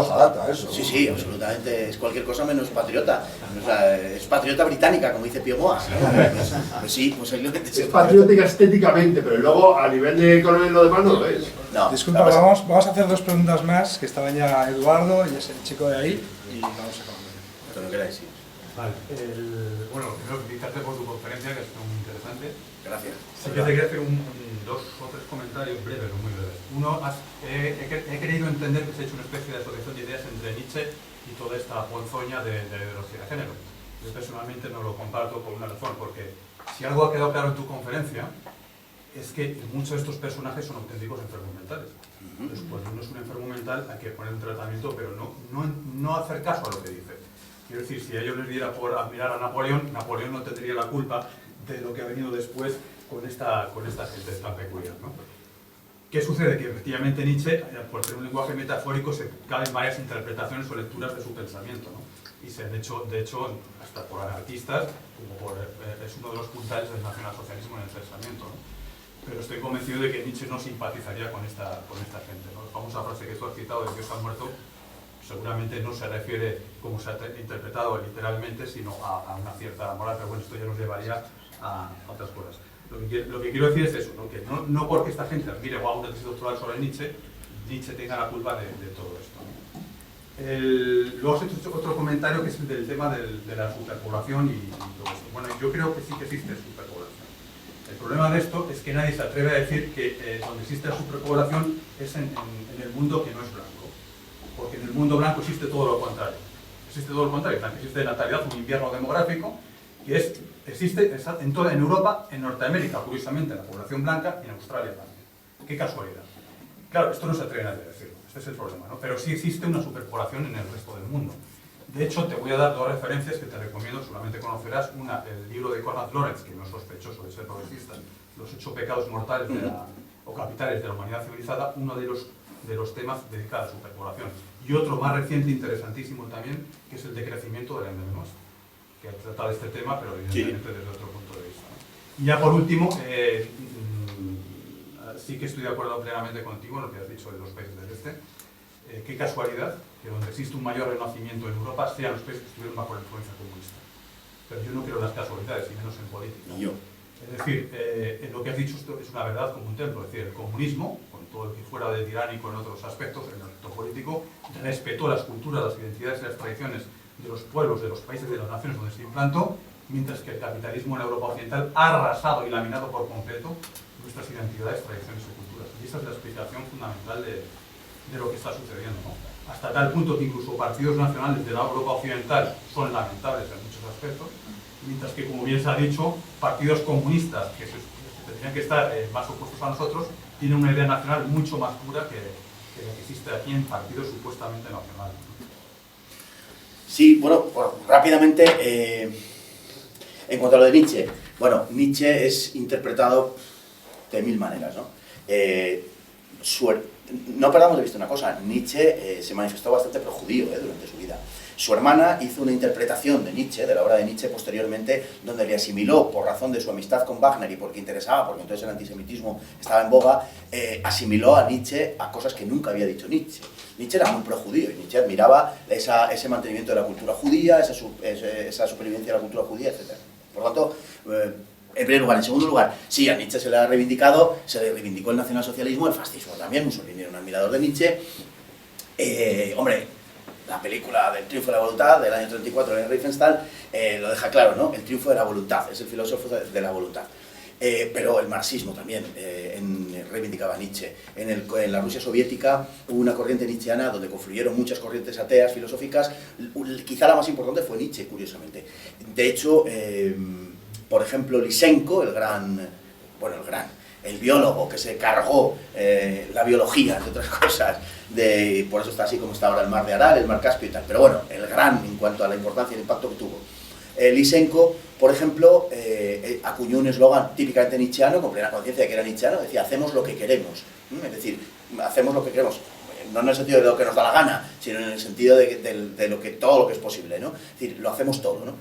Sí, sí, absolutamente. Es cualquier cosa menos patriota. O sea, es patriota británica, como dice Pío Moas. Pues sí, pues es patriótica estéticamente, pero luego a nivel de economía y lo demás no lo es. No, disculpa, vamos a hacer dos preguntas más, que estaban ya Eduardo y es el chico de ahí, y vamos a acabar. Cuando queráis, sí. Vale, bueno, primero felicitarte por tu conferencia, que ha sido muy interesante. Gracias. Sí, yo te quería hacer dos o tres comentarios breves o muy breves. Uno, he querido entender que se ha hecho una especie de asociación de ideas entre Nietzsche y toda esta ponzoña de ideología de género. Yo personalmente no lo comparto por una razón, porque si algo ha quedado claro en tu conferencia es que muchos de estos personajes son auténticos enfermos mentales. Entonces, cuando uno es un enfermo mental hay que poner un tratamiento, pero no hacer caso a lo que dice. Quiero decir, si a ellos les diera por admirar a Napoleón, Napoleón no tendría la culpa de lo que ha venido después con esta gente tan peculiar, ¿no? ¿Qué sucede? Que efectivamente Nietzsche, por tener un lenguaje metafórico, se caben varias interpretaciones o lecturas de su pensamiento, ¿no? Y se han hecho, de hecho, hasta por anarquistas, es uno de los puntales del nacionalsocialismo en el pensamiento, ¿no? Pero estoy convencido de que Nietzsche no simpatizaría con esta gente, ¿no? La famosa frase que tú has citado de Dios ha muerto, seguramente no se refiere, como se ha interpretado literalmente, sino a una cierta moral, pero bueno, esto ya nos llevaría a otras cosas. Lo que quiero decir es eso, ¿no? Que no porque esta gente admire o haga una tesis doctoral sobre Nietzsche tenga la culpa de todo esto, ¿no? Luego has hecho otro comentario que es del tema de la superpoblación y todo esto. Bueno, yo creo que sí que existe superpoblación. El problema de esto es que nadie se atreve a decir que donde existe la superpoblación es en el mundo que no es blanco. Porque en el mundo blanco existe todo lo contrario. existe todo lo contrario, existe natalidad, un invierno demográfico, que existe en Europa, en Norteamérica, curiosamente, en la población blanca, y en Australia también. Qué casualidad. Claro, esto no se atreve nadie a decirlo, este es el problema, ¿no? Pero sí existe una superpoblación en el resto del mundo. De hecho, te voy a dar dos referencias que te recomiendo, seguramente conocerás. Una, el libro de Konrad Lorenz, que no es sospechoso de ser progresista, Los 8 pecados mortales o capitales de la humanidad civilizada, uno de los temas dedicados a la superpoblación. Y otro más reciente, interesantísimo también, que es el decrecimiento de la Endemia, que ha tratado este tema, pero evidentemente desde otro punto de vista, ¿no? Y ya por último, sí que estoy de acuerdo plenamente contigo en lo que has dicho de los países del este. Qué casualidad que donde existe un mayor renacimiento en Europa sean los países que estuvieron bajo la influencia comunista. Pero yo no creo en las casualidades, y menos en política. Yo. Es decir, en lo que has dicho esto es una verdad como un templo. Es decir, el comunismo, con todo el que fuera de tiránico en otros aspectos, en el aspecto político, respetó las culturas, las identidades y las tradiciones de los pueblos, de los países, de las naciones donde se implantó, mientras que el capitalismo en la Europa occidental ha arrasado y laminado por completo nuestras identidades, tradiciones y culturas. Y esa es la explicación fundamental de lo que está sucediendo, ¿no? Hasta tal punto que incluso partidos nacionales de la Europa occidental son lamentables en muchos aspectos, mientras que, como bien se ha dicho, partidos comunistas que tendrían que estar más opuestos a nosotros tienen una idea nacional mucho más pura que la que existe aquí en partidos supuestamente nacionales, ¿no? Sí, bueno, rápidamente, en cuanto a lo de Nietzsche, bueno, Nietzsche es interpretado de mil maneras, ¿no? No perdamos de vista una cosa, Nietzsche se manifestó bastante pro-judío durante su vida. Su hermana hizo una interpretación de Nietzsche, de la obra de Nietzsche posteriormente, donde le asimiló, por razón de su amistad con Wagner y porque interesaba, porque entonces el antisemitismo estaba en boga, asimiló a Nietzsche a cosas que nunca había dicho Nietzsche. Nietzsche era muy pro-judío y Nietzsche admiraba ese mantenimiento de la cultura judía, esa supervivencia de la cultura judía, etc. Por lo tanto, en primer lugar. En segundo lugar, sí, a Nietzsche se le ha reivindicado, se le reivindicó el nacionalsocialismo, el fascismo también. Mussolini era un admirador de Nietzsche. Hombre, la película del triunfo de la voluntad del año 34 de Riefenstahl lo deja claro, ¿no? El triunfo de la voluntad, es el filósofo de la voluntad. Pero el marxismo también reivindicaba a Nietzsche. En la Rusia soviética hubo una corriente nietzscheana donde confluyeron muchas corrientes ateas filosóficas. Quizá la más importante fue Nietzsche, curiosamente. De hecho, por ejemplo, Lysenko, el biólogo que se cargó la biología, entre otras cosas, por eso está así como está ahora el mar de Aral, el mar Caspio y tal, pero bueno, el gran en cuanto a la importancia y el impacto que tuvo. Lysenko, por ejemplo, acuñó un eslogan típicamente nietzscheano, con plena conciencia de que era nietzscheano, decía, hacemos lo que queremos, es decir, hacemos lo que queremos, no en el sentido de lo que nos da la gana, sino en el sentido de todo lo que es posible, ¿no? Es decir, lo hacemos todo, ¿no?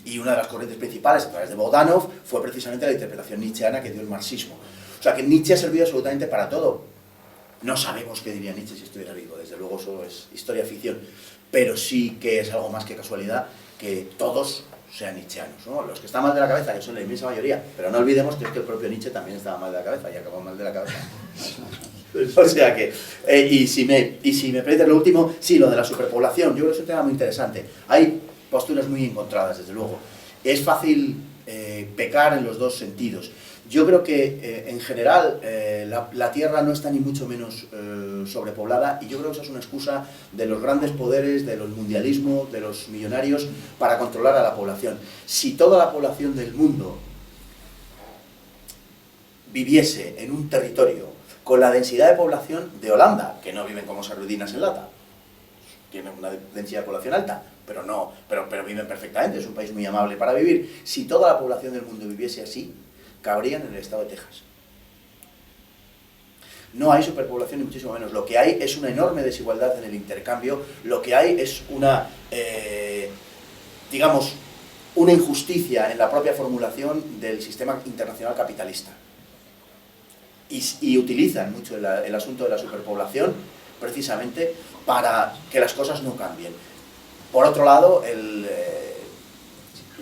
Y una de las corrientes principales, a través de Bogdanov, fue precisamente la interpretación nietzscheana que dio el marxismo. O sea, que Nietzsche ha servido absolutamente para todo. No sabemos qué diría Nietzsche si estuviera vivo, desde luego eso es historia ficción, pero sí que es algo más que casualidad que todos sean nietzscheanos, ¿no? Los que están mal de la cabeza, que son la inmensa mayoría, pero no olvidemos que es que el propio Nietzsche también estaba mal de la cabeza y acabó mal de la cabeza. O sea que, y si me permites lo último, sí, lo de la superpoblación, yo creo que es un tema muy interesante. Hay posturas muy encontradas, desde luego. Es fácil pecar en los dos sentidos. Yo creo que, en general, la Tierra no está ni mucho menos sobrepoblada, y yo creo que esa es una excusa de los grandes poderes, de los mundialismos, de los millonarios, para controlar a la población. Si toda la población del mundo viviese en un territorio con la densidad de población de Holanda, que no viven como sardinas en lata, tienen una densidad de población alta, pero viven perfectamente, es un país muy amable para vivir. Si toda la población del mundo viviese así, cabrían en el estado de Texas. No hay superpoblación ni muchísimo menos. Lo que hay es una enorme desigualdad en el intercambio, lo que hay es una injusticia en la propia formulación del sistema internacional capitalista. Y utilizan mucho el asunto de la superpoblación precisamente para que las cosas no cambien. Por otro lado,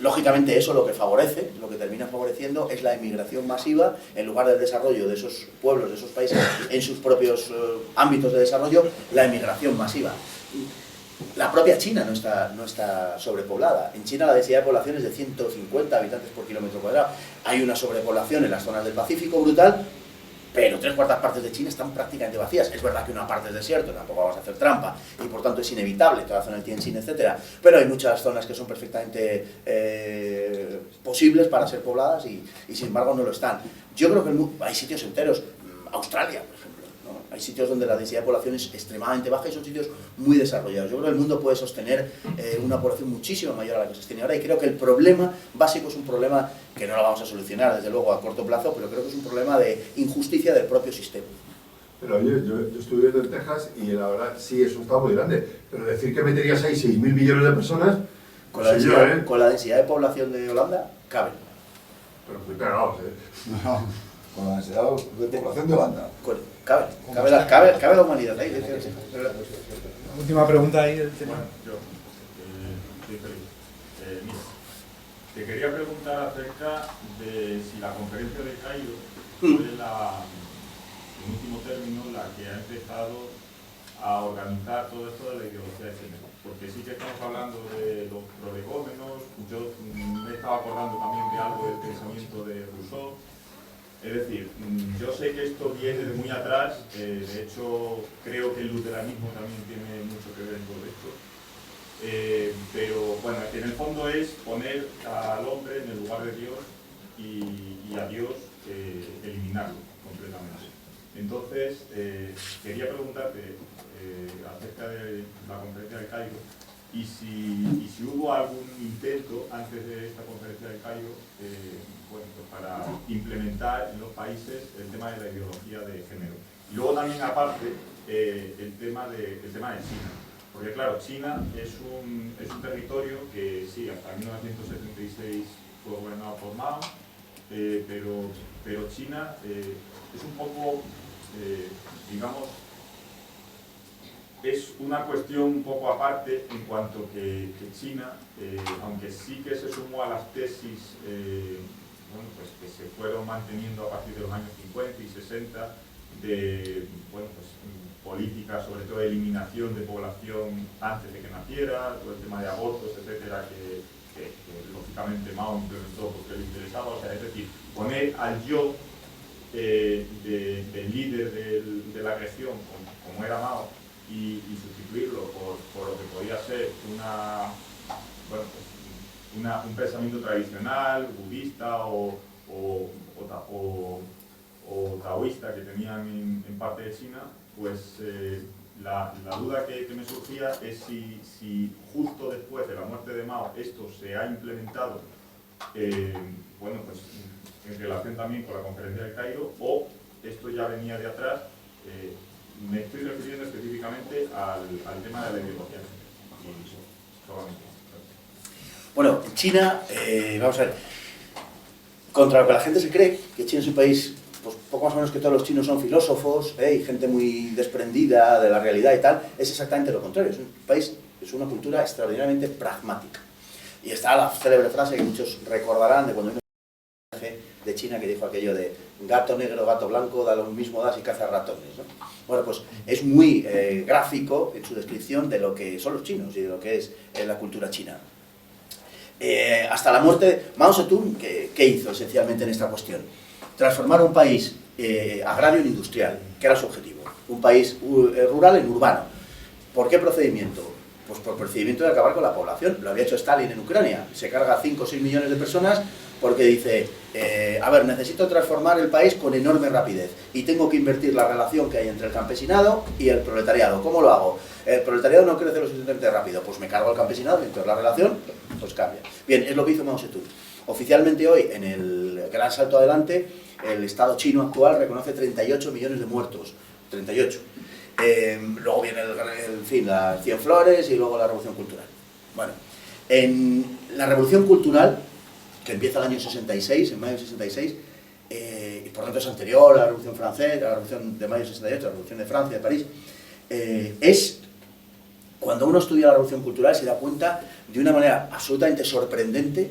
lógicamente eso lo que favorece, lo que termina favoreciendo es la emigración masiva en lugar del desarrollo de esos pueblos, de esos países en sus propios ámbitos de desarrollo, la emigración masiva. La propia China no está sobrepoblada. En China la densidad de población es de 150 habitantes por kilómetro cuadrado. Hay una sobrepoblación en las zonas del Pacífico brutal, pero 3/4 partes de China están prácticamente vacías. Es verdad que una parte es desierto, tampoco vamos a hacer trampa, y por tanto es inevitable toda la zona del Tianjin, etcétera, pero hay muchas zonas que son perfectamente posibles para ser pobladas y sin embargo no lo están. Yo creo que hay sitios enteros, Australia, por ejemplo, ¿no? Hay sitios donde la densidad de población es extremadamente baja y son sitios muy desarrollados. Yo creo que el mundo puede sostener una población muchísimo mayor a la que se sostiene ahora, y creo que el problema básico es un problema que no lo vamos a solucionar desde luego a corto plazo, pero creo que es un problema de injusticia del propio sistema. Pero oye, yo estuve viviendo en Texas y la verdad sí, eso está muy grande, pero decir que meterías ahí 6.000 millones de personas, Con la, densidad, con la densidad de población de Holanda, caben. Pero muy cagados, Con la densidad de población de Holanda. Cabe la humanidad ahí. Última pregunta ahí del tema. Bueno, yo, soy feliz. Mira, te quería preguntar acerca de si la conferencia de Cairo fue en último término, la que ha empezado a organizar todo esto de la ideología de género. Porque sí que estamos hablando de los prolegómenos, yo me estaba acordando también de algo del pensamiento de Rousseau. Es decir, yo sé que esto viene de muy atrás, de hecho creo que el luteranismo también tiene mucho que ver en todo esto. Pero bueno, en el fondo es poner al hombre en el lugar de Dios y a Dios eliminarlo completamente. Entonces, quería preguntarte acerca de la conferencia de Cairo y si hubo algún intento antes de esta conferencia de Cairo bueno, pues para implementar en los países el tema de la ideología de género. Y luego también aparte el tema de China. Porque claro, China es un territorio que sí, hasta 1976 fue gobernado por Mao, pero China es un poco, digamos, es una cuestión un poco aparte en cuanto que China, aunque sí que se sumó a las tesis bueno, pues que se fueron manteniendo a partir de los años 50 y 60 de bueno, pues, políticas, sobre todo de eliminación de población antes de que naciera, todo el tema de abortos, etcétera, que lógicamente Mao implementó porque le interesaba, o sea, es decir, poner al yo del líder de la región, como era Mao, y sustituirlo por lo que podía ser bueno, pues, un pensamiento tradicional, budista o taoísta que tenían en parte de China, pues la duda que me surgía es si justo después de la muerte de Mao esto se ha implementado, bueno, pues en relación también con la conferencia de Cairo, o esto ya venía de atrás. Me estoy refiriendo específicamente al tema de la ideología. Bueno, China, vamos a ver, contra lo que la gente se cree, que China es un país, pues poco más o menos que todos los chinos son filósofos, y gente muy desprendida de la realidad y tal, es exactamente lo contrario. Es un país, es una cultura extraordinariamente pragmática. Y está la célebre frase que muchos recordarán de cuando vino de China, que dijo aquello de gato negro, gato blanco, da lo mismo da si caza ratones, ¿no? Bueno, pues es muy gráfico en su descripción de lo que son los chinos y de lo que es la cultura china. Hasta la muerte de Mao Zedong, ¿qué hizo esencialmente en esta cuestión? Transformar un país agrario en industrial, que era su objetivo. Un país rural en urbano. ¿Por qué procedimiento? Pues por procedimiento de acabar con la población. Lo había hecho Stalin en Ucrania. Se carga 5 o 6 millones de personas porque dice, a ver, necesito transformar el país con enorme rapidez y tengo que invertir la relación que hay entre el campesinado y el proletariado. ¿Cómo lo hago? El proletariado no crece lo suficientemente rápido, pues me cargo al campesinado y entonces la relación pues cambia. Bien, es lo que hizo Mao Zedong. Oficialmente hoy, en el gran salto adelante, el Estado chino actual reconoce 38 millones de muertos. 38. Luego viene en fin, las 100 flores y luego la revolución cultural. Bueno, en la revolución cultural, que empieza el año 66, en mayo del 66, y por tanto es anterior a la Revolución Francesa, a la Revolución de mayo del 68, la Revolución de Francia, de París, es cuando uno estudia la Revolución Cultural se da cuenta de una manera absolutamente sorprendente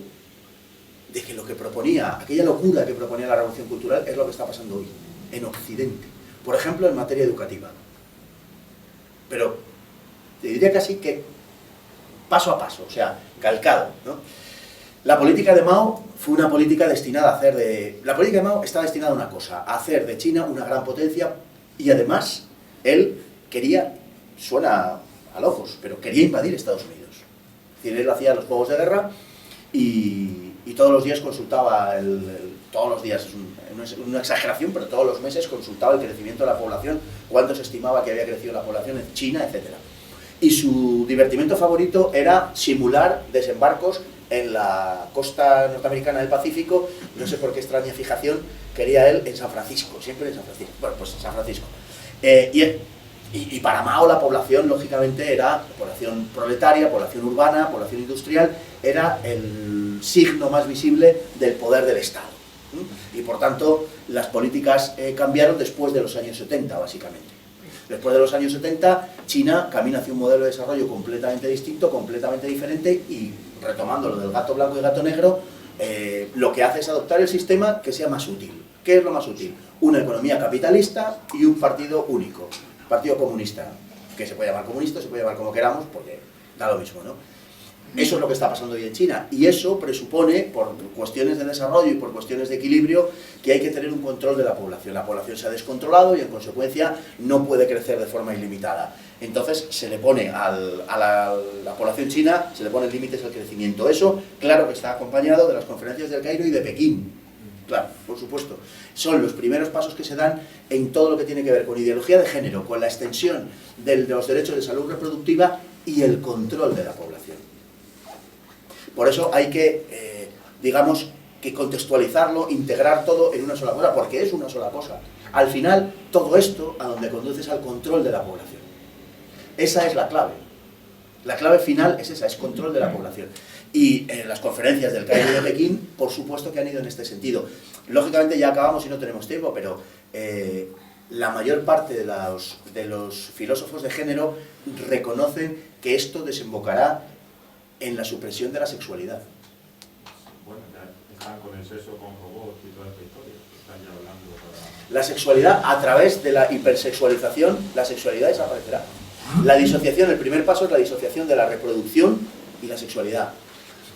de que lo que proponía, aquella locura que proponía la Revolución Cultural es lo que está pasando hoy, en Occidente. Por ejemplo, en materia educativa. Pero te diría casi que paso a paso, o sea, calcado, ¿no? La política de Mao fue una política destinada a hacer de... La política de Mao está destinada a una cosa, a hacer de China una gran potencia, y además él quería, suena a locos, pero quería invadir Estados Unidos. Es decir, él hacía los juegos de guerra y todos los días consultaba, todos los días, es una exageración, pero todos los meses consultaba el crecimiento de la población, cuánto se estimaba que había crecido la población en China, etc. Y su divertimento favorito era simular desembarcos en la costa norteamericana del Pacífico. No sé por qué extraña fijación quería él en San Francisco, siempre en San Francisco. Bueno, pues en San Francisco. Y para Mao la población, lógicamente, era población proletaria, población urbana, población industrial, era el signo más visible del poder del Estado. Y por tanto, las políticas cambiaron después de los años 70, básicamente. Después de los años 70, China camina hacia un modelo de desarrollo completamente distinto, completamente diferente, y retomando lo del gato blanco y gato negro, lo que hace es adoptar el sistema que sea más útil. ¿Qué es lo más útil? Una economía capitalista y un partido único, partido comunista, que se puede llamar comunista, se puede llamar como queramos, porque da lo mismo, ¿no? Eso es lo que está pasando hoy en China, y eso presupone, por cuestiones de desarrollo y por cuestiones de equilibrio, que hay que tener un control de la población. La población se ha descontrolado y en consecuencia no puede crecer de forma ilimitada. Entonces se le pone a la población china, se le ponen límites al crecimiento. Eso, claro que está acompañado de las conferencias del Cairo y de Pekín. Claro, por supuesto. Son los primeros pasos que se dan en todo lo que tiene que ver con ideología de género, con la extensión de los derechos de salud reproductiva y el control de la población. Por eso hay que, digamos, que contextualizarlo, integrar todo en una sola cosa, porque es una sola cosa. Al final, todo esto a donde conduce es al control de la población. Esa es la clave. La clave final es esa, es control de la población. Y las conferencias del Cairo y de Pekín, por supuesto que han ido en este sentido. Lógicamente ya acabamos y no tenemos tiempo, pero la mayor parte de los filósofos de género reconocen que esto desembocará en la supresión de la sexualidad. Bueno, ya están con el sexo con robots y toda esta historia. Están ya hablando para... La sexualidad, a través de la hipersexualización, la sexualidad desaparecerá. La disociación, el primer paso es la disociación de la reproducción y la sexualidad.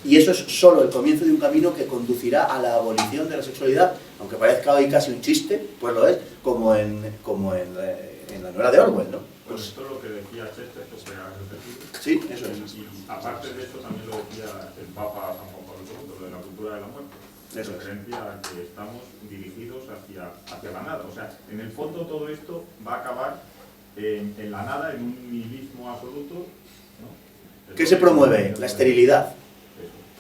Y eso es solo el comienzo de un camino que conducirá a la abolición de la sexualidad, aunque parezca hoy casi un chiste, pues lo es, como en la novela de Orwell, ¿no? Pues esto es lo que decía Chester, que se ha repetido. Sí, eso es. Y aparte de eso también lo decía el Papa San Juan Pablo II, lo de la cultura de la muerte. Eso es. Referencia a que estamos dirigidos hacia la nada. O sea, en el fondo todo esto va a acabar en la nada, en un nihilismo absoluto, ¿no? ¿Qué se promueve? La esterilidad.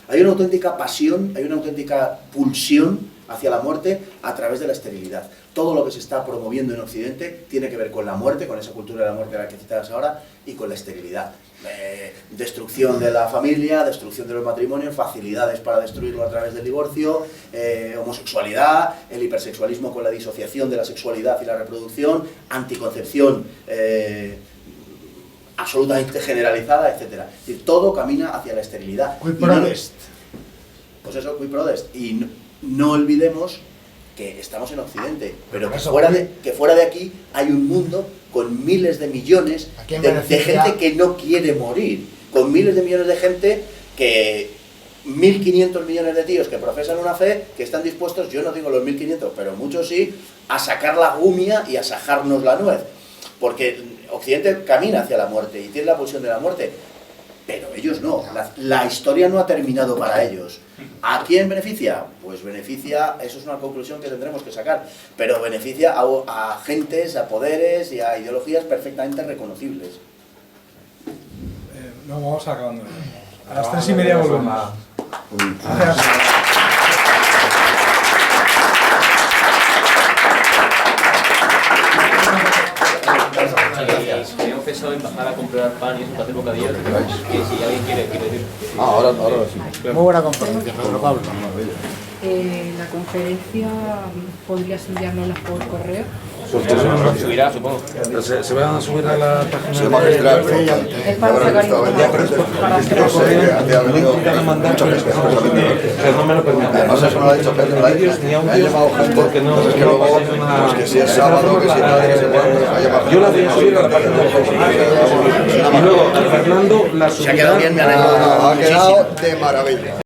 Hay una auténtica pasión, hay una auténtica pulsión hacia la muerte a través de la esterilidad. Todo lo que se está promoviendo en Occidente tiene que ver con la muerte, con esa cultura de la muerte a la que citabas ahora, y con la esterilidad. Destrucción de la familia, destrucción de los matrimonios, facilidades para destruirlo a través del divorcio, homosexualidad, el hipersexualismo con la disociación de la sexualidad y la reproducción, anticoncepción absolutamente generalizada, etc. Es decir, todo camina hacia la esterilidad. Qui prodest. Pues eso, qui prodest. Y no olvidemos que estamos en Occidente, pero que fuera de aquí hay un mundo con miles de millones de gente que no quiere morir, con miles de millones de gente que 1.500 millones de tíos que profesan una fe, que están dispuestos, yo no digo los 1.500, pero muchos sí, a sacar la gumia y a sajarnos la nuez, porque Occidente camina hacia la muerte y tiene la pulsión de la muerte, pero ellos no. La historia no ha terminado para ellos. ¿A quién beneficia? Pues beneficia, eso es una conclusión que tendremos que sacar, pero beneficia a gentes, a poderes y a ideologías perfectamente reconocibles. No, vamos acabando. A las 3:30 volvemos. Gracias. Habíamos pensado en bajar a comprar pan y eso para hacer bocadillos, que si alguien quiere decir. Ahora sí. Muy buena conferencia, Pedro Pablo. La conferencia podrías enviárnosla por correo. Subirá, supongo. Se van a subir a la página Se magistral. Es para sacar información. pero no me lo permiten. Además, eso no lo ha dicho Pedro, Ni audios, porque no pues es que luego, pues que si es sábado, que si no, que se puede, yo la voy a subir a la página de Facebook. Y luego, a Fernando la subirá. Se ha quedado bien, me ha quedado de maravilla.